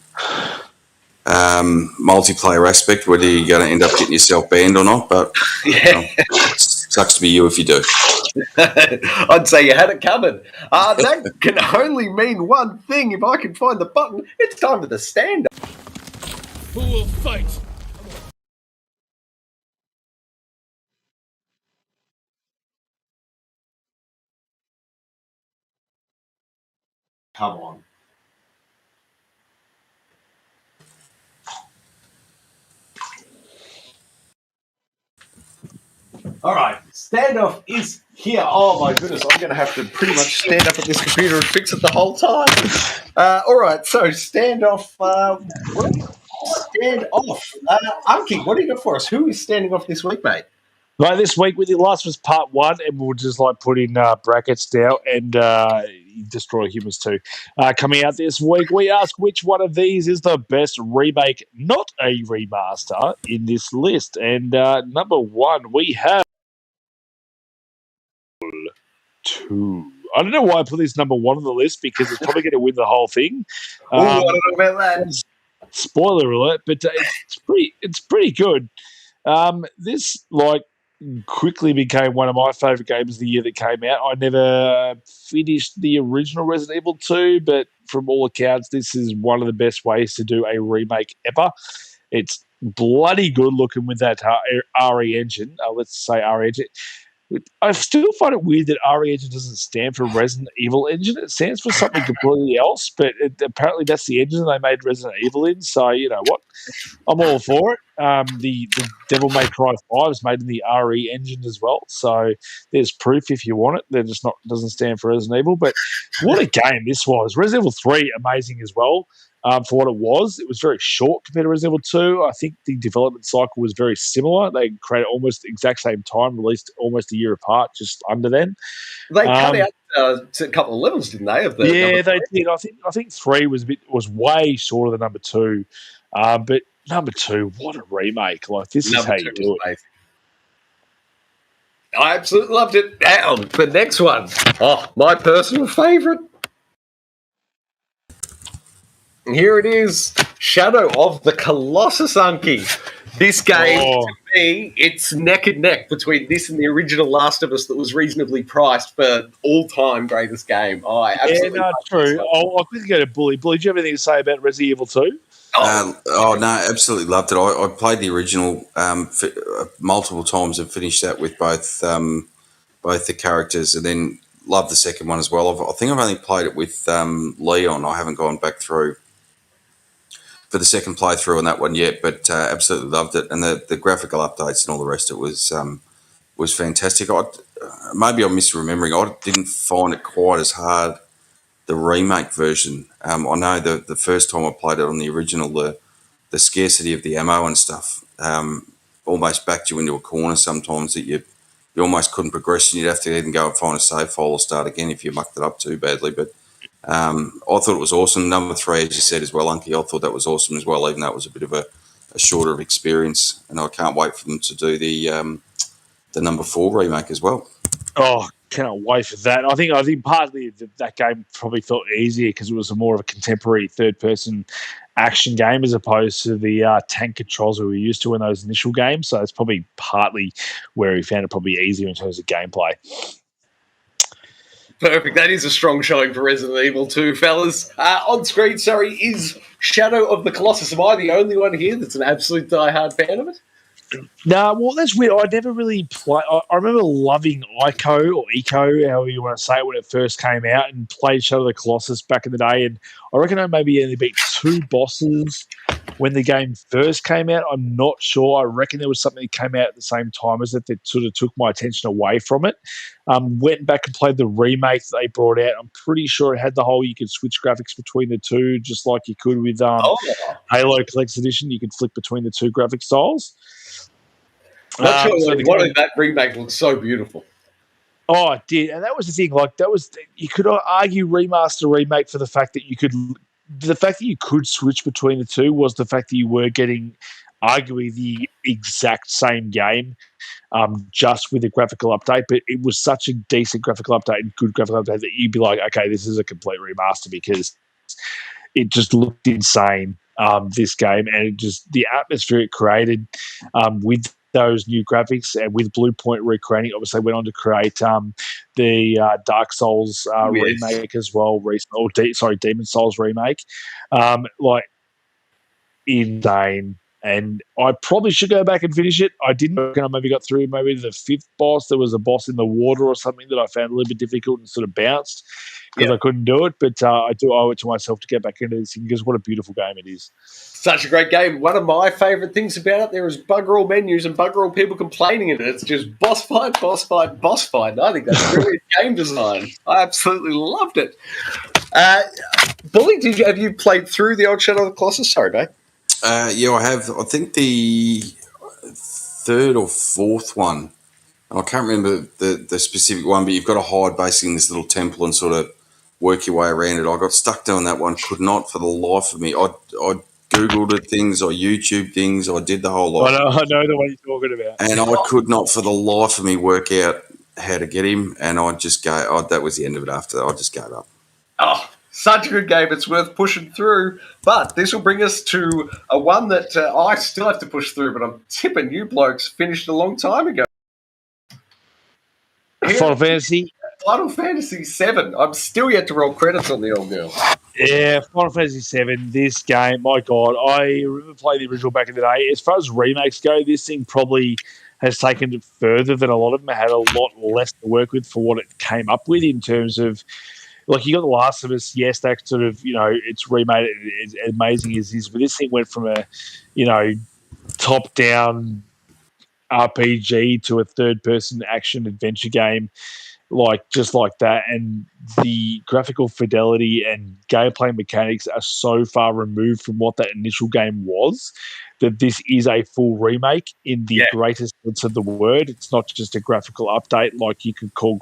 multiplayer aspect, whether you're going to end up getting yourself banned or not, but sucks to be you if you do. I'd say you had it covered. That can only mean one thing. If I can find the button, it's time for the stand-up. Who will fight? Come on. All right, Standoff is here. Oh my goodness, I'm going to have to pretty much stand up at this computer and fix it the whole time. All right, so Standoff. Standoff. Unkie, what do you got for us? Who is standing off this week, mate? Right, this week with the last was part 1, and we'll just put in brackets now and destroy humans too. Coming out this week, we ask which one of these is the best remake, not a remaster, in this list. And number 1, we have 2. I don't know why I put this number 1 on the list, because it's probably going to win the whole thing. I don't know about that. Spoiler alert, but it's pretty good. This quickly became one of my favourite games of the year that came out. I never finished the original Resident Evil 2, but from all accounts, this is one of the best ways to do a remake ever. It's bloody good looking with that RE engine. Let's say RE engine. I still find it weird that RE Engine doesn't stand for Resident Evil Engine. It stands for something completely else, but apparently that's the engine they made Resident Evil in. So, you know what? I'm all for it. The Devil May Cry 5 is made in the RE engine as well. So there's proof if you want it. They're just not doesn't stand for Resident Evil. But what a game this was. Resident Evil 3, amazing as well. For what it was very short compared to Resident Evil 2. I think the development cycle was very similar. They created almost the exact same time, released almost a year apart, just under then. They cut out a couple of levels, didn't they? They did. I think 3 was way shorter than number 2. But number 2, what a remake! Like this is how you do it. Amazing. I absolutely loved it. Now, the next one. Oh, my personal favourite. Here it is, Shadow of the Colossus, Unkie. This game, to me, it's neck and neck between this and the original Last of Us that was reasonably priced for all-time greatest game. I absolutely true. I'll quickly go to Bully. Bully, do you have anything to say about Resident Evil 2? No, absolutely loved it. I played the original multiple times and finished that with both the characters, and then loved the second one as well. I think I've only played it with Leon. I haven't gone back through for the second playthrough on that one yet, but absolutely loved it. And the graphical updates and all the rest of it was fantastic. Maybe I'm misremembering. I didn't find it quite as hard, the remake version. I know the first time I played it on the original, the scarcity of the ammo and stuff almost backed you into a corner sometimes that you almost couldn't progress, and you'd have to even go and find a save file or start again if you mucked it up too badly. But I thought it was awesome. Number 3, as you said as well, Unkie, I thought that was awesome as well, even though it was a bit of a shorter experience. And I can't wait for them to do the number 4 remake as well. Oh, cannot wait for that. I think partly that game probably felt easier because it was more of a contemporary third-person action game as opposed to the tank controls we were used to in those initial games. So it's probably partly where we found it probably easier in terms of gameplay. Perfect. That is a strong showing for Resident Evil 2, fellas. On screen, is Shadow of the Colossus. Am I the only one here that's an absolute diehard fan of it? No, well, that's weird. I never really played. I remember loving Ico, however you want to say it, when it first came out, and played Shadow of the Colossus back in the day. And I reckon I maybe only beat 2 bosses when the game first came out. I'm not sure. I reckon there was something that came out at the same time as it that sort of took my attention away from it. Went back and played the remake that they brought out. I'm pretty sure it had the whole you could switch graphics between the two, just like you could with Halo Collector's Edition. You could flick between the 2 graphic styles. Not sure that remake looks so beautiful. Oh, it did, and that was the thing. Like you could argue remaster remake for the fact that you could switch between the 2 was the fact that you were getting arguably the exact same game, just with a graphical update. But it was such a decent graphical update and good graphical update that you'd be like, okay, this is a complete remaster because it just looked insane. This game, and it just the atmosphere it created with those new graphics, and with Blue Point recreating, obviously went on to create the Dark Souls remake as well, Demon Souls remake, insane. And I probably should go back and finish it. I didn't. I maybe got through maybe the 5th boss. There was a boss in the water or something that I found a little bit difficult and sort of bounced because I couldn't do it. But I do owe it to myself to get back into this because what a beautiful game it is. Such a great game. One of my favourite things about it, there is bugger all menus and bugger all people complaining in it. It's just boss fight, boss fight, boss fight. And I think that's brilliant game design. I absolutely loved it. Bully, have you played through the old Shadow of the Colossus? Sorry, mate. Yeah, I have. I think the 3rd or 4th one. I can't remember the specific one, but you've got to hide basically in this little temple and sort of work your way around it. I got stuck doing that one. Could not for the life of me. I Googled things, I YouTubed things, I did the whole lot. I know the one you're talking about. And I could not for the life of me work out how to get him, and I'd just go, that was the end of it after that. I just gave up. Oh, such a good game. It's worth pushing through. But this will bring us to a one that I still have to push through, but I'm tipping you blokes finished a long time ago. Final Fantasy VII. I'm still yet to roll credits on the old girl. Yeah, Final Fantasy VII, this game, my God. I remember playing the original back in the day. As far as remakes go, this thing probably has taken it further than a lot of them. Had a lot less to work with for what it came up with in terms of, like, you got The Last of Us. Yes, that sort of, it's remade it as amazing as is, but this thing went from a, top-down RPG to a third-person action adventure game, just like that. And the graphical fidelity and gameplay mechanics are so far removed from what that initial game was that this is a full remake in the greatest sense of the word. It's not just a graphical update like you could call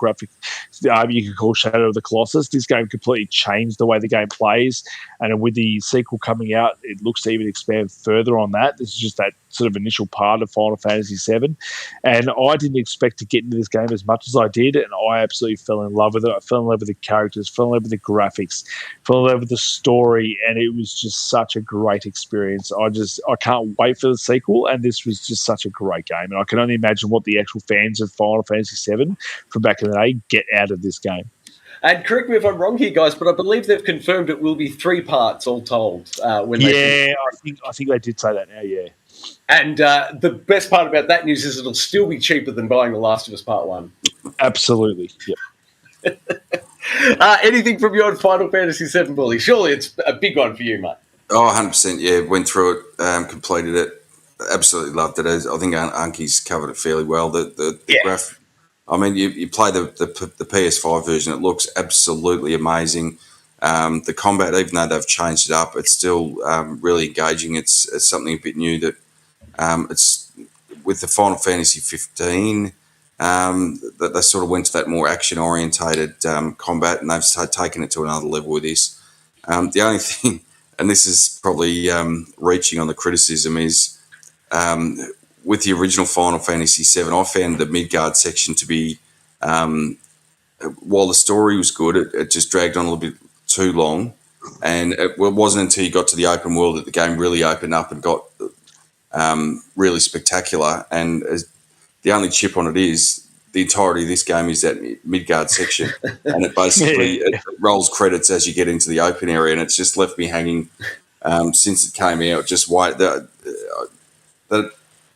Shadow of the Colossus. This game completely changed the way the game plays, and with the sequel coming out, it looks to even expand further on that. This is just that sort of initial part of Final Fantasy VII, and I didn't expect to get into this game as much as I did, and I absolutely fell in love with it. I fell in love with the characters, fell in love with the graphics, fell in love with the story, and it was just such a great experience. I can't wait for the sequel, and this was just such a great game, and I can only imagine what the actual fans of Final Fantasy VII from back in the day get out of this game. And correct me if I'm wrong here, guys, but I believe they've confirmed it will be 3 parts all told. I think they did say that now, yeah. And the best part about that news is it'll still be cheaper than buying The Last of Us Part 1. Absolutely, yep. Anything from your Final Fantasy VII, Bully? Surely it's a big one for you, mate. Oh, 100%, yeah. Went through it, completed it. Absolutely loved it. I think Unkie's covered it fairly well. The graph. I mean, you play the PS5 version. It looks absolutely amazing. The combat, even though they've changed it up, it's still really engaging. It's something a bit new that it's with the Final Fantasy 15. That they sort of went to that more action orientated combat, and they've taken it to another level with this. The only thing, and this is probably reaching on the criticism, is with the original Final Fantasy VII, I found the Midgard section to be, while the story was good, it just dragged on a little bit too long. And it wasn't until you got to the open world that the game really opened up and got really spectacular. And the only chip on it is the entirety of this game is that Midgard section. And it basically it rolls credits as you get into the open area, and it's just left me hanging since it came out. Just wait. The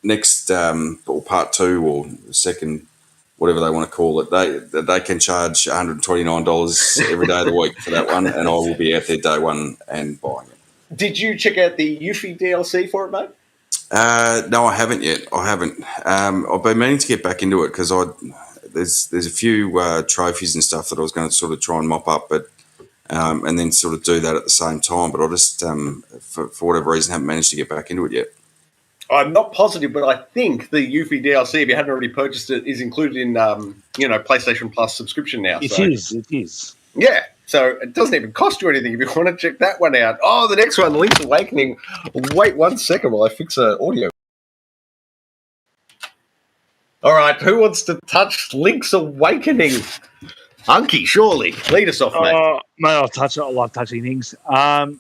next or part 2 or second, whatever they want to call it, they can charge $129 every day of the week for that one, and I will be out there day one and buying it. Did you check out the Yuffie DLC for it, mate? No, I haven't yet. I haven't. I've been meaning to get back into it because there's a few trophies and stuff that I was going to sort of try and mop up, but and then sort of do that at the same time. But I just for whatever reason haven't managed to get back into it yet. I'm not positive, but I think the Yuffie DLC, if you hadn't already purchased it, is included in PlayStation Plus subscription now. It is. Yeah, so it doesn't even cost you anything if you want to check that one out. Oh, the next one, Link's Awakening. Wait 1 second while I fix audio. All right, who wants to touch Link's Awakening? Unkie, surely. Lead us off, mate. Mate, I'll touch it. I love touching things. I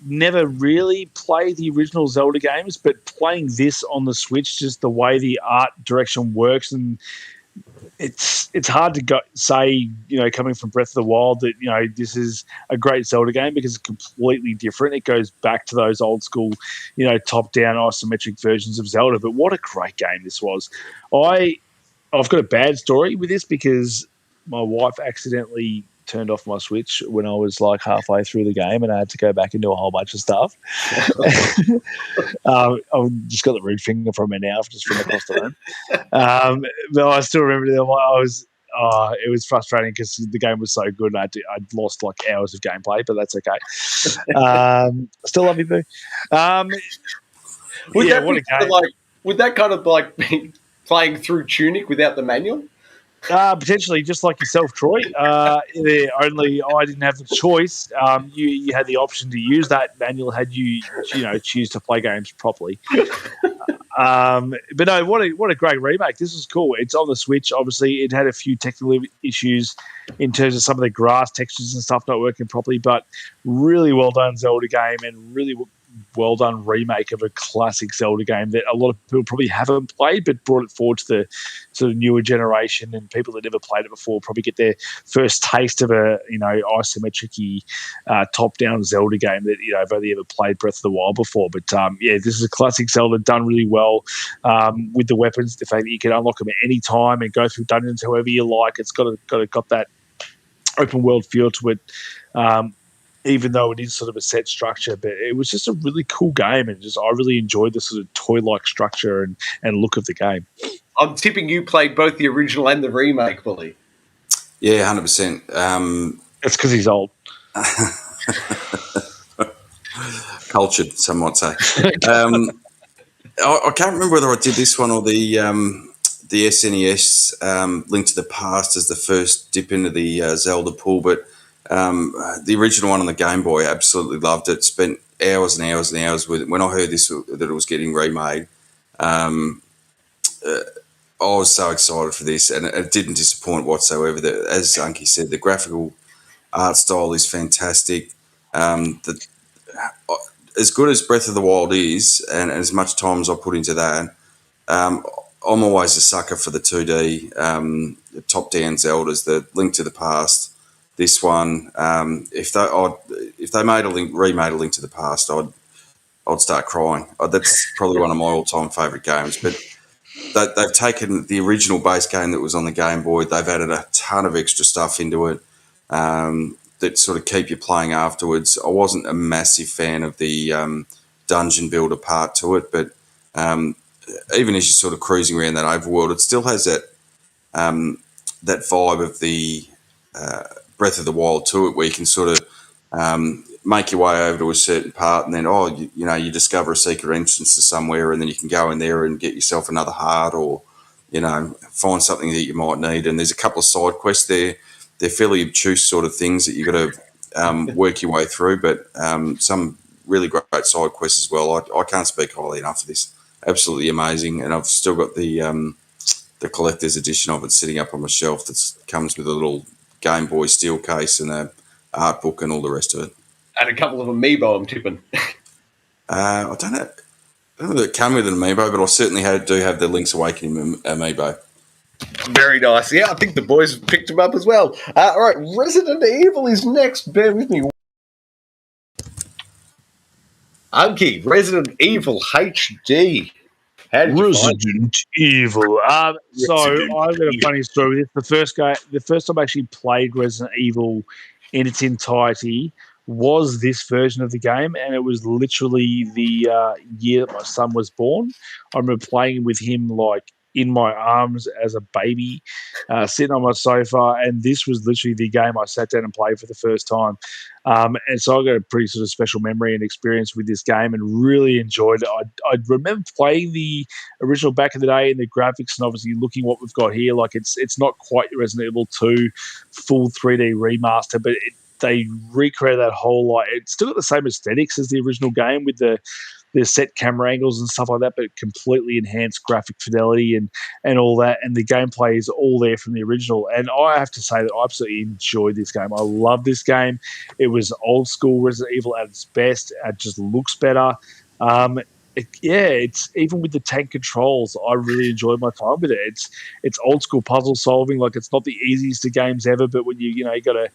never really played the original Zelda games, but playing this on the Switch, just the way the art direction works, and it's hard to say, coming from Breath of the Wild, that, this is a great Zelda game because it's completely different. It goes back to those old school, top-down isometric versions of Zelda, but what a great game this was. I've got a bad story with this because my wife accidentally turned off my Switch when I was like halfway through the game, and I had to go back and do a whole bunch of stuff. I've just got the rude finger from her now, just from across the room. But I still remember that it was frustrating because the game was so good, and I'd lost like hours of gameplay, but that's okay. Still love you, boo. Would that kind of like be playing through Tunic without the manual? Potentially, just like yourself, Troy. Only I didn't have the choice. You had the option to use that manual had you choose to play games properly. But no, what a great remake. This is cool. It's on the Switch. Obviously, it had a few technical issues in terms of some of the grass textures and stuff not working properly, but really well done Zelda game, and really well done remake of a classic Zelda game that a lot of people probably haven't played, but brought it forward to the newer generation, and people that never played it before probably get their first taste of a isometric top-down Zelda game that have only ever played Breath of the Wild before. But this is a classic Zelda done really well with the weapons. The fact that you can unlock them at any time and go through dungeons however you like. It's got that open world feel to it. Even though it is sort of a set structure, but it was just a really cool game, and I really enjoyed the sort of toy-like structure and look of the game. I'm tipping you played both the original and the remake, Bully. Yeah, 100%. It's because he's old. Cultured, some might say. I can't remember whether I did this one or the SNES Link to the Past as the first dip into the Zelda pool, but the original one on the Game Boy, absolutely loved it. Spent hours and hours and hours with it. When I heard that it was getting remade, I was so excited for this, and it didn't disappoint whatsoever. As Unkie said, the graphical art style is fantastic. As good as Breath of the Wild is, and as much time as I put into that, I'm always a sucker for the 2D top-down Zeldas, the Link to the Past. This one, if they remade a Link to the Past, I'd start crying. That's probably one of my all-time favourite games. But they've taken the original base game that was on the Game Boy. They've added a ton of extra stuff into it that sort of keep you playing afterwards. I wasn't a massive fan of the dungeon builder part to it, but even as you're sort of cruising around that overworld, it still has that vibe of the Breath of the Wild to it, where you can sort of make your way over to a certain part, and then you discover a secret entrance to somewhere, and then you can go in there and get yourself another heart, or find something that you might need. And there's a couple of side quests there. They're fairly obtuse sort of things that you've got to work your way through, but some really great side quests as well. I can't speak highly enough of this. Absolutely amazing, and I've still got the collector's edition of it sitting up on my shelf that comes with a little Game Boy steel case and a art book and all the rest of it. And a couple of amiibo, I'm tipping. I don't know that it came with an amiibo, but I certainly do have the Link's Awakening amiibo. Very nice. Yeah, I think the boys picked him up as well. All right, Resident Evil is next. Bear with me. Unkie, Resident Evil HD. How did you find Resident Evil. So I've got a funny story with this. The first time I actually played Resident Evil in its entirety was this version of the game, and it was literally the year that my son was born. I remember playing with him like in my arms as a baby, sitting on my sofa, and this was literally the game I sat down and played for the first time. And so I got a pretty sort of special memory and experience with this game and really enjoyed it. I remember playing the original back in the day and the graphics, and obviously looking what we've got here, like it's not quite Resident Evil 2 full 3D remaster, but they recreated that whole, like, it's still got the same aesthetics as the original game with the set camera angles and stuff like that, but completely enhanced graphic fidelity and all that. And the gameplay is all there from the original. And I have to say that I absolutely enjoyed this game. I love this game. It was old school Resident Evil at its best. It just looks better. It's even with the tank controls, I really enjoyed my time with it. It's old school puzzle solving. Like, it's not the easiest of games ever, but when you got a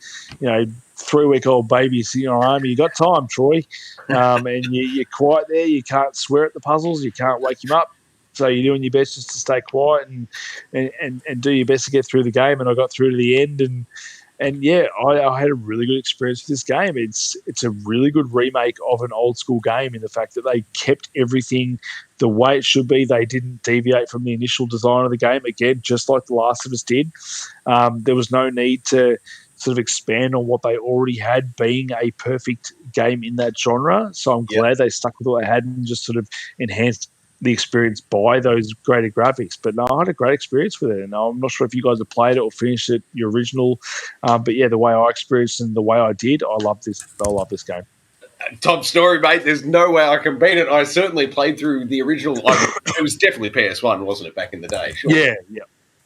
3-week-old baby sitting on your arm, you got time, Troy, and you're quiet there. You can't swear at the puzzles. You can't wake him up. So you're doing your best just to stay quiet and do your best to get through the game. And I got through to the end, and yeah, I had a really good experience with this game. It's a really good remake of an old school game in the fact that they kept everything the way it should be. They didn't deviate from the initial design of the game, again, just like The Last of Us did. There was no need to sort of expand on what they already had being a perfect game in that genre. So I'm glad they stuck with what they had and just sort of enhanced the experience by those greater graphics. But no, I had a great experience with it, and I'm not sure if you guys have played it or finished it, your original. But yeah, the way I experienced it and the way I did, I love this game. Top story, mate. There's no way I can beat it. I certainly played through the original. It was definitely PS1, wasn't it, back in the day? Sure. Yeah.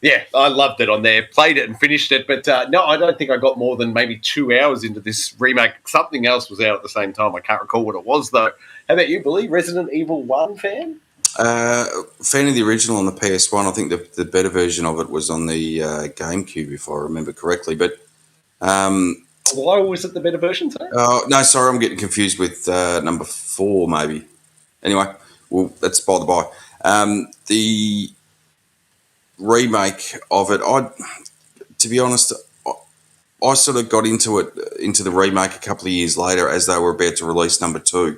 Yeah, I loved it on there. Played it and finished it, but no, I don't think I got more than maybe 2 hours into this remake. Something else was out at the same time. I can't recall what it was, though. How about you, Billy? Resident Evil 1 fan? Fan of the original on the PS1. I think the better version of it was on the GameCube, if I remember correctly. But why was it the better version, sorry? No, sorry, I'm getting confused with number 4, maybe. Anyway, well, that's by the by. The remake of it, to be honest, I sort of got into the remake a couple of years later as they were about to release number 2,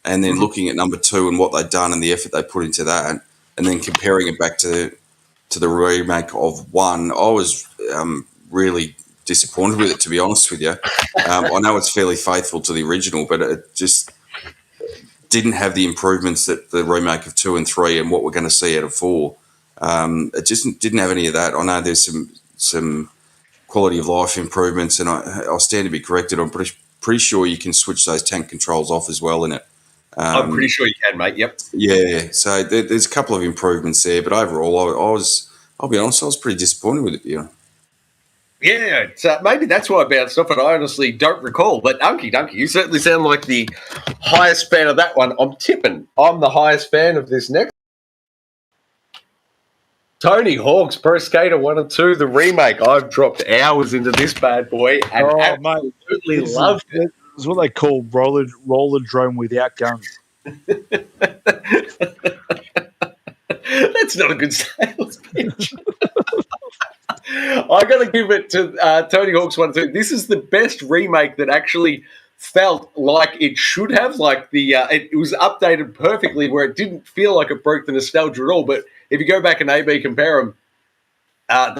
and then looking at number 2 and what they'd done and the effort they put into that, and then comparing it back to the remake of 1, I was really disappointed with it, to be honest with you. I know it's fairly faithful to the original, but it just didn't have the improvements that the remake of 2 and 3 and what we're going to see out of 4. It just didn't have any of that. I know there's some quality of life improvements, and I'll stand to be corrected. I'm pretty sure you can switch those tank controls off as well in it. I'm pretty sure you can, mate. Yep. Yeah, so there's a couple of improvements there, but overall, I'll be honest, I was pretty disappointed with it. Yeah, maybe that's why I bounced off it. I honestly don't recall. But Unkie, you certainly sound like the highest fan of that one. I'm tipping I'm the highest fan of this next. Tony Hawk's Pro Skater 1 and 2, the remake. I've dropped hours into this bad boy and absolutely loved it. It's what they call roller drone without guns. That's not a good sales pitch. I got to give it to Tony Hawk's 1 and 2. This is the best remake that actually felt like it should have. Like it was updated perfectly, where it didn't feel like it broke the nostalgia at all. But if you go back and A/B compare them,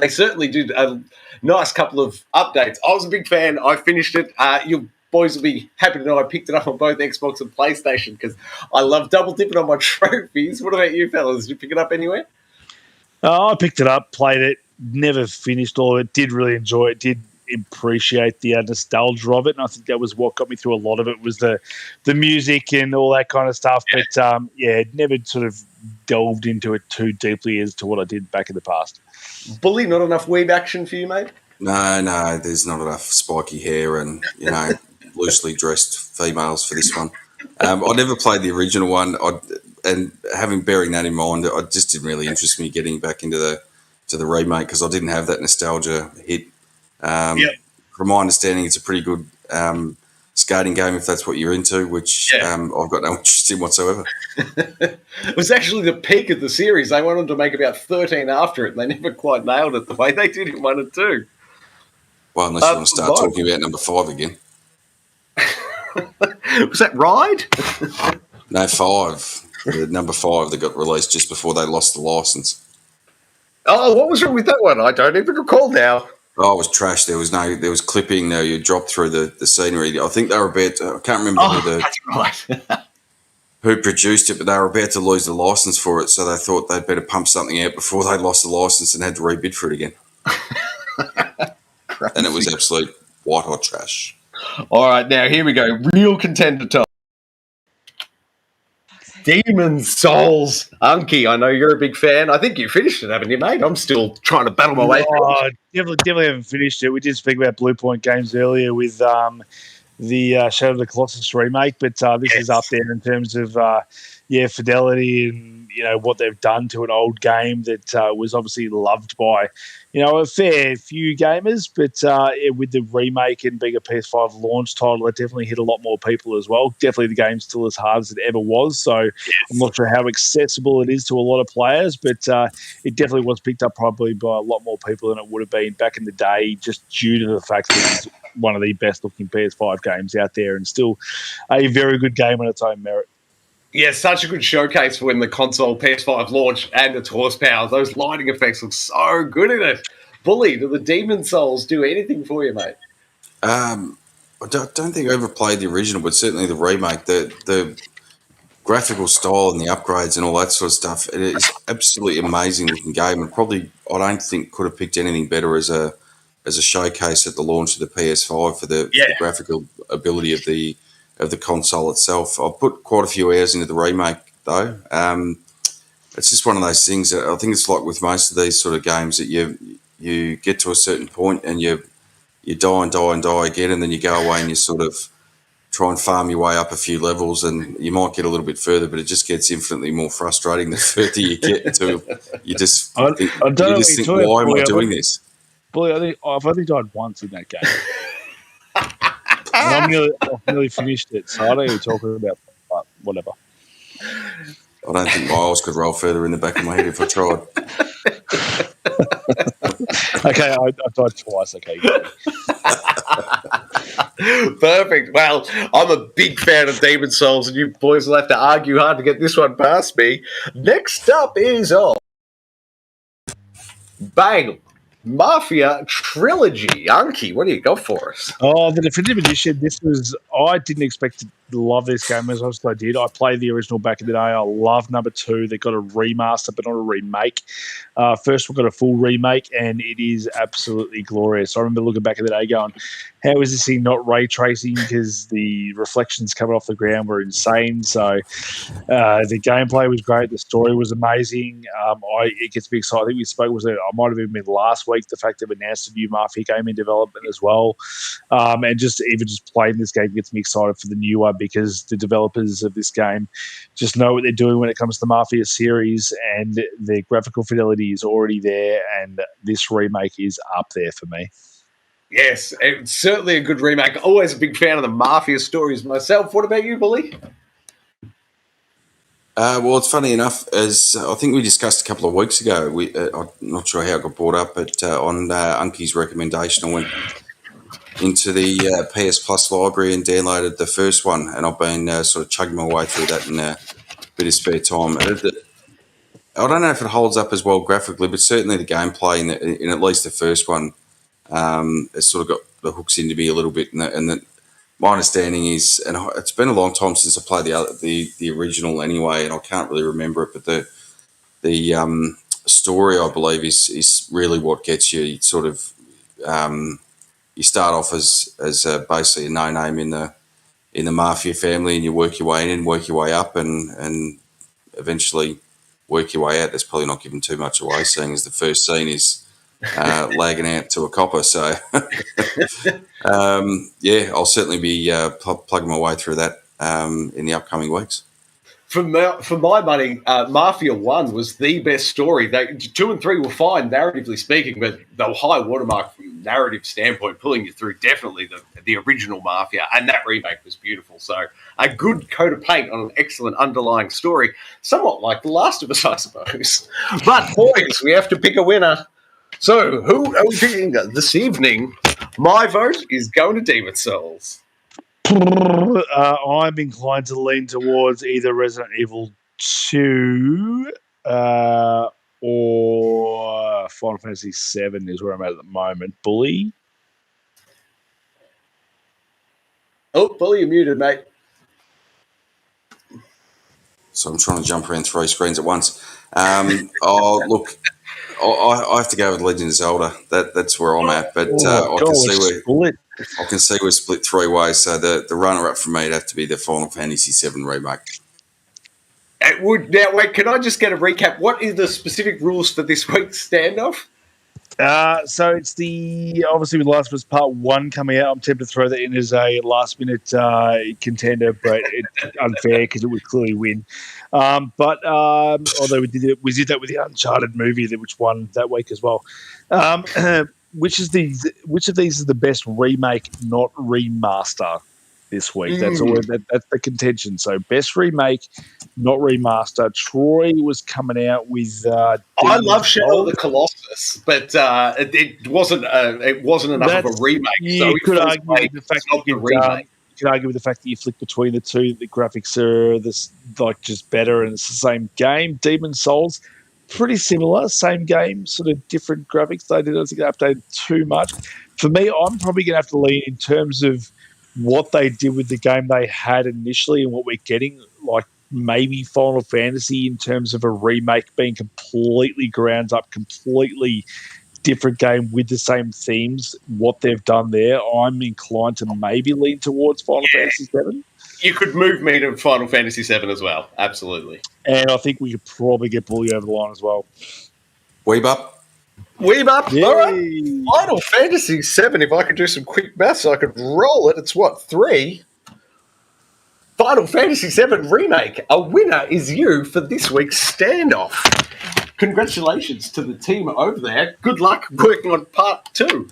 they certainly did a nice couple of updates. I was a big fan. I finished it. You boys will be happy to know I picked it up on both Xbox and PlayStation because I love double dipping on my trophies. What about you fellas? Did you pick it up anywhere? I picked it up, played it, never finished all of it. Did really enjoy it. Did appreciate the nostalgia of it, and I think that was what got me through a lot of it, was the music and all that kind of stuff. Yeah. But never sort of delved into it too deeply as to what I did back in the past. Bully, not enough weeb action for you, mate? No, there's not enough spiky hair and loosely dressed females for this one. I never played the original one, and bearing that in mind, it just didn't really interest me getting back into the remake because I didn't have that nostalgia hit. From my understanding, it's a pretty good skating game if that's what you're into, which I've got no interest in whatsoever. It was actually the peak of the series. They wanted to make about 13 after it, and they never quite nailed it the way they did in 1 and 2. Well, unless you want to start talking about number 5 again. Was that Ride? No, 5. The number 5 that got released just before they lost the license. Oh, what was wrong with that one? I don't even recall now. Oh, it was trash. There was clipping. You dropped through the scenery. I think they were about I can't remember who produced it, but they were about to lose the license for it, so they thought they'd better pump something out before they lost the license and had to rebid for it again. And it was absolute white hot trash. All right, now here we go. Real contender time. Demon's Souls. Unkie, I know you're a big fan. I think you finished it, haven't you, mate? I'm still trying to battle my way through. Definitely haven't finished it. We did speak about Blue Point Games earlier with the Shadow of the Colossus remake, but this is up there in terms of fidelity and what they've done to an old game that was obviously loved by a fair few gamers, but with the remake and being a PS5 launch title, it definitely hit a lot more people as well. Definitely the game's still as hard as it ever was, so I'm not sure how accessible it is to a lot of players, but it definitely was picked up probably by a lot more people than it would have been back in the day, just due to the fact that it's one of the best looking PS5 games out there and still a very good game on its own merit. Yeah, such a good showcase for when the console PS5 launched and its horsepower. Those lighting effects look so good in it. Bully, do the Demon Souls do anything for you, mate? I don't think I ever played the original, but certainly the remake. The graphical style and the upgrades and all that sort of stuff, it is absolutely amazing looking game, and probably I don't think could have picked anything better as a showcase at the launch of the PS5 for the graphical ability of the console itself. I've put quite a few hours into the remake though. it's just one of those things that I think it's like with most of these sort of games that you get to a certain point and you die and die and die again, and then you go away and you sort of try and farm your way up a few levels, and you might get a little bit further, but it just gets infinitely more frustrating the further you get until you just think, why am I doing this? Bully, I've only died once in that game. And I've nearly finished it, so I don't know what you're talking about, but whatever. I don't think my eyes could roll further in the back of my head if I tried. Okay, I died twice. Okay. Perfect. Well, I'm a big fan of Demon Souls, and you boys will have to argue hard to get this one past me. Next up is bang, Mafia Trilogy. Unkie, what do you got for us? Oh, the Definitive Edition. I didn't expect to love this game as much as I did. I played the original back in the day. I love number 2. They got a remaster, but not a remake. First one got a full remake, and it is absolutely glorious. I remember looking back in the day going, how is this thing not ray tracing? Because the reflections coming off the ground were insane. So the gameplay was great. The story was amazing. It gets me excited. I think we spoke, I might have even been last week, the fact that we announced a new Mafia game in development as well. And just playing this game gets me excited for the new one, because the developers of this game just know what they're doing when it comes to the Mafia series, and the graphical fidelity is already there, and this remake is up there for me. Yes, it's certainly a good remake. Always a big fan of the Mafia stories myself. What about you, Bully? Well, it's funny enough, as I think we discussed a couple of weeks ago. I'm not sure how it got brought up, but on Unkie's recommendation, I went into the PS Plus library and downloaded the first one, and I've been sort of chugging my way through that in a bit of spare time. I don't know if it holds up as well graphically, but certainly the gameplay in at least the first one has sort of got the hooks into me a little bit, and my understanding is, and it's been a long time since I played the original anyway, and I can't really remember it, but the story, I believe, is really what gets you. It's sort of you start off as basically a no-name in the mafia family, and you work your way in, work your way up, and eventually work your way out. That's probably not giving too much away, seeing as the first scene is lagging out to a copper. So, I'll certainly be plugging my way through that in the upcoming weeks. For my money, Mafia 1 was the best story. 2 and 3 were fine, narratively speaking, but the high watermark from a narrative standpoint, pulling you through definitely the original Mafia, and that remake was beautiful. So a good coat of paint on an excellent underlying story, somewhat like The Last of Us, I suppose. But, boys, we have to pick a winner. So who are we picking this evening? My vote is going to Demon Souls. I'm inclined to lean towards either Resident Evil 2 or Final Fantasy 7 is where I'm at the moment. Bully? Oh, Bully, you're muted, mate. So I'm trying to jump around 3 screens at once. Look, I have to go with Legend of Zelda. That's where I'm at, but I can see we're split 3 ways. So the runner-up for me would have to be the Final Fantasy VII remake. It would. Now, wait, can I just get a recap? What are the specific rules for this week's standoff? So it's obviously with Last of Us Part 1 coming out, I'm tempted to throw that in as a last-minute contender, but it's unfair because it would clearly win. But although we did that with the Uncharted movie, which won that week as well. Which of these is the best remake, not remaster, this week? That's the contention. So best remake, not remaster. Troy was coming out with. I love Shadow of the Colossus, but it wasn't enough of a remake. You could argue with the fact that you could argue with the fact that you flick between the two. The graphics are just better, and it's the same game. Demon Souls, pretty similar, same game, sort of different graphics. They didn't think they updated too much. For me, I'm probably going to have to lean in terms of what they did with the game they had initially and what we're getting, like maybe Final Fantasy in terms of a remake being completely ground up, completely different game with the same themes. What they've done there, I'm inclined to maybe lean towards Final Fantasy VII. You could move me to Final Fantasy VII as well. Absolutely. And I think we could probably get Bully over the line as well. Weeb up. Weeb up. Yay. All right. Final Fantasy VII, if I could do some quick maths, I could roll it. It's what, 3? Final Fantasy VII Remake. A winner is you for this week's Standoff. Congratulations to the team over there. Good luck working on part 2.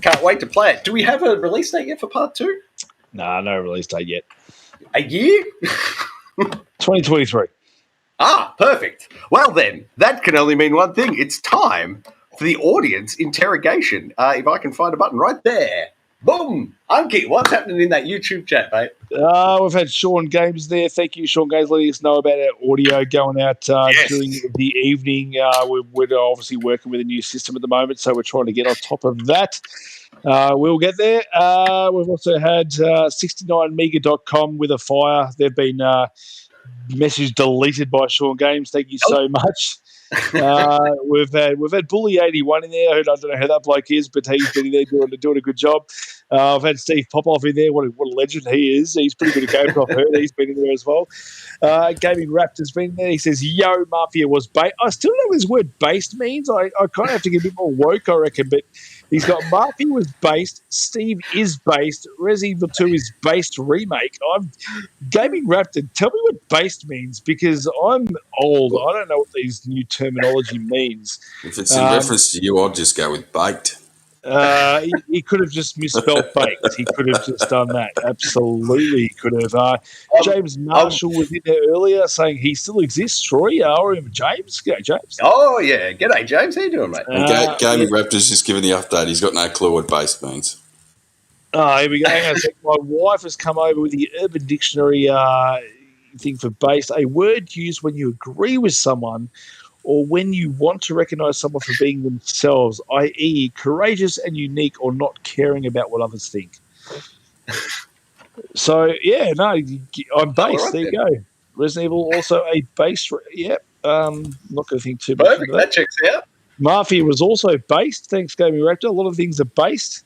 Can't wait to play it. Do we have a release date yet for part 2? Nah, no release date yet. A year? 2023. Ah, perfect. Well then, that can only mean one thing. It's time for the audience interrogation. If I can find a button right there. Boom! Unkie, what's happening in that YouTube chat, mate? We've had Sean Games there. Thank you, Sean Games, letting us know about our audio going out during the evening. We're obviously working with a new system at the moment, so we're trying to get on top of that. We'll get there. We've also had 69mega.com with a fire. They've been message deleted by Sean Games. Thank you so much. We've had Bully 81 in there. I don't know who that bloke is, but he's been in there doing a good job. I've had Steve Popoff in there. What a legend he is. He's pretty good at games. I've heard he's been in there as well. Gaming Raptor's been in there. He says, "Yo, Mafia was based." I still don't know what this word "based" means. I kind of have to get a bit more woke, I reckon. But he's got Mafia was based. Steve is based. Resident Evil 2 is based remake. Gaming Raptor, tell me what based means, because I'm old. I don't know what these new terminology means. If it's in reference to you, I'd just go with baked. He could have just misspelled baked. He could have just done that. Absolutely, he could have. James Marshall was in there earlier saying he still exists. Troy, I remember James. G'day, James. Oh, yeah. G'day, James. How you doing, mate? Gaming Raptor's just given the update. He's got no clue what based means. Here we go. Hang on a sec. My wife has come over with the Urban Dictionary thing for based. A word used when you agree with someone or when you want to recognize someone for being themselves, i.e. courageous and unique or not caring about what others think. So, yeah, no, I'm based. There you go. Resident Evil also a base. Yep. Not going to think too much. Perfect. That checks out. Mafia was also based. Thanks, Gaming Raptor. A lot of things are based.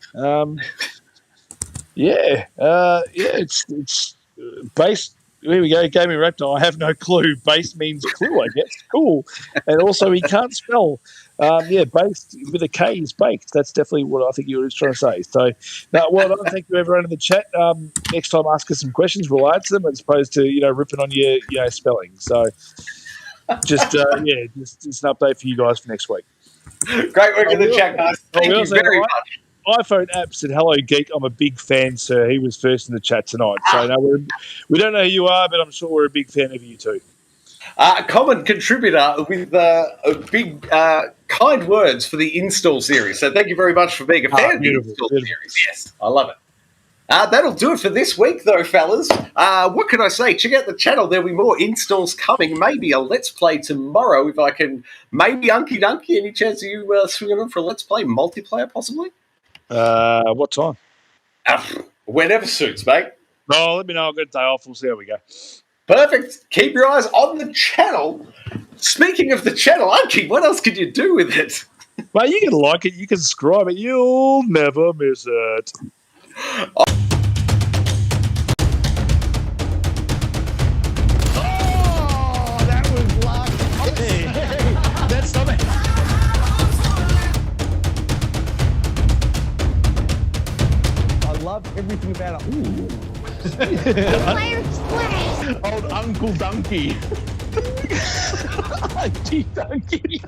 It's based. Here we go, Gaming Raptor. I have no clue. Base means clue, I guess. Cool. And also, he can't spell. Based with a K is baked. That's definitely what I think you were trying to say. So, well done. Thank you, everyone in the chat. Next time, ask us some questions. We'll answer them as opposed to, ripping on your, spelling. So, just an update for you guys for next week. Great work in the chat, guys. Thank you very much. iPhone app said, "Hello, Geek. I'm a big fan, sir." He was first in the chat tonight. So we don't know who you are, but I'm sure we're a big fan of you too. Common contributor with a big kind words for the install series. So thank you very much for being a fan of the install series. Yes, I love it. That'll do it for this week, though, fellas. What can I say? Check out the channel. There'll be more installs coming. Maybe a Let's Play tomorrow if I can. Maybe Unkie Dunkie. Any chance of you swinging on for a Let's Play multiplayer, possibly? What time? Whenever suits, mate. Oh, let me know. I've got a day off. We'll see how we go. Perfect. Keep your eyes on the channel. Speaking of the channel, Unkie, what else could you do with it? Well, you can like it. You can subscribe it. You'll never miss it. Oh, that was luck. Hey, that's something. I love everything about it. Ooh. Old Uncle Dunkie. G Dunkie.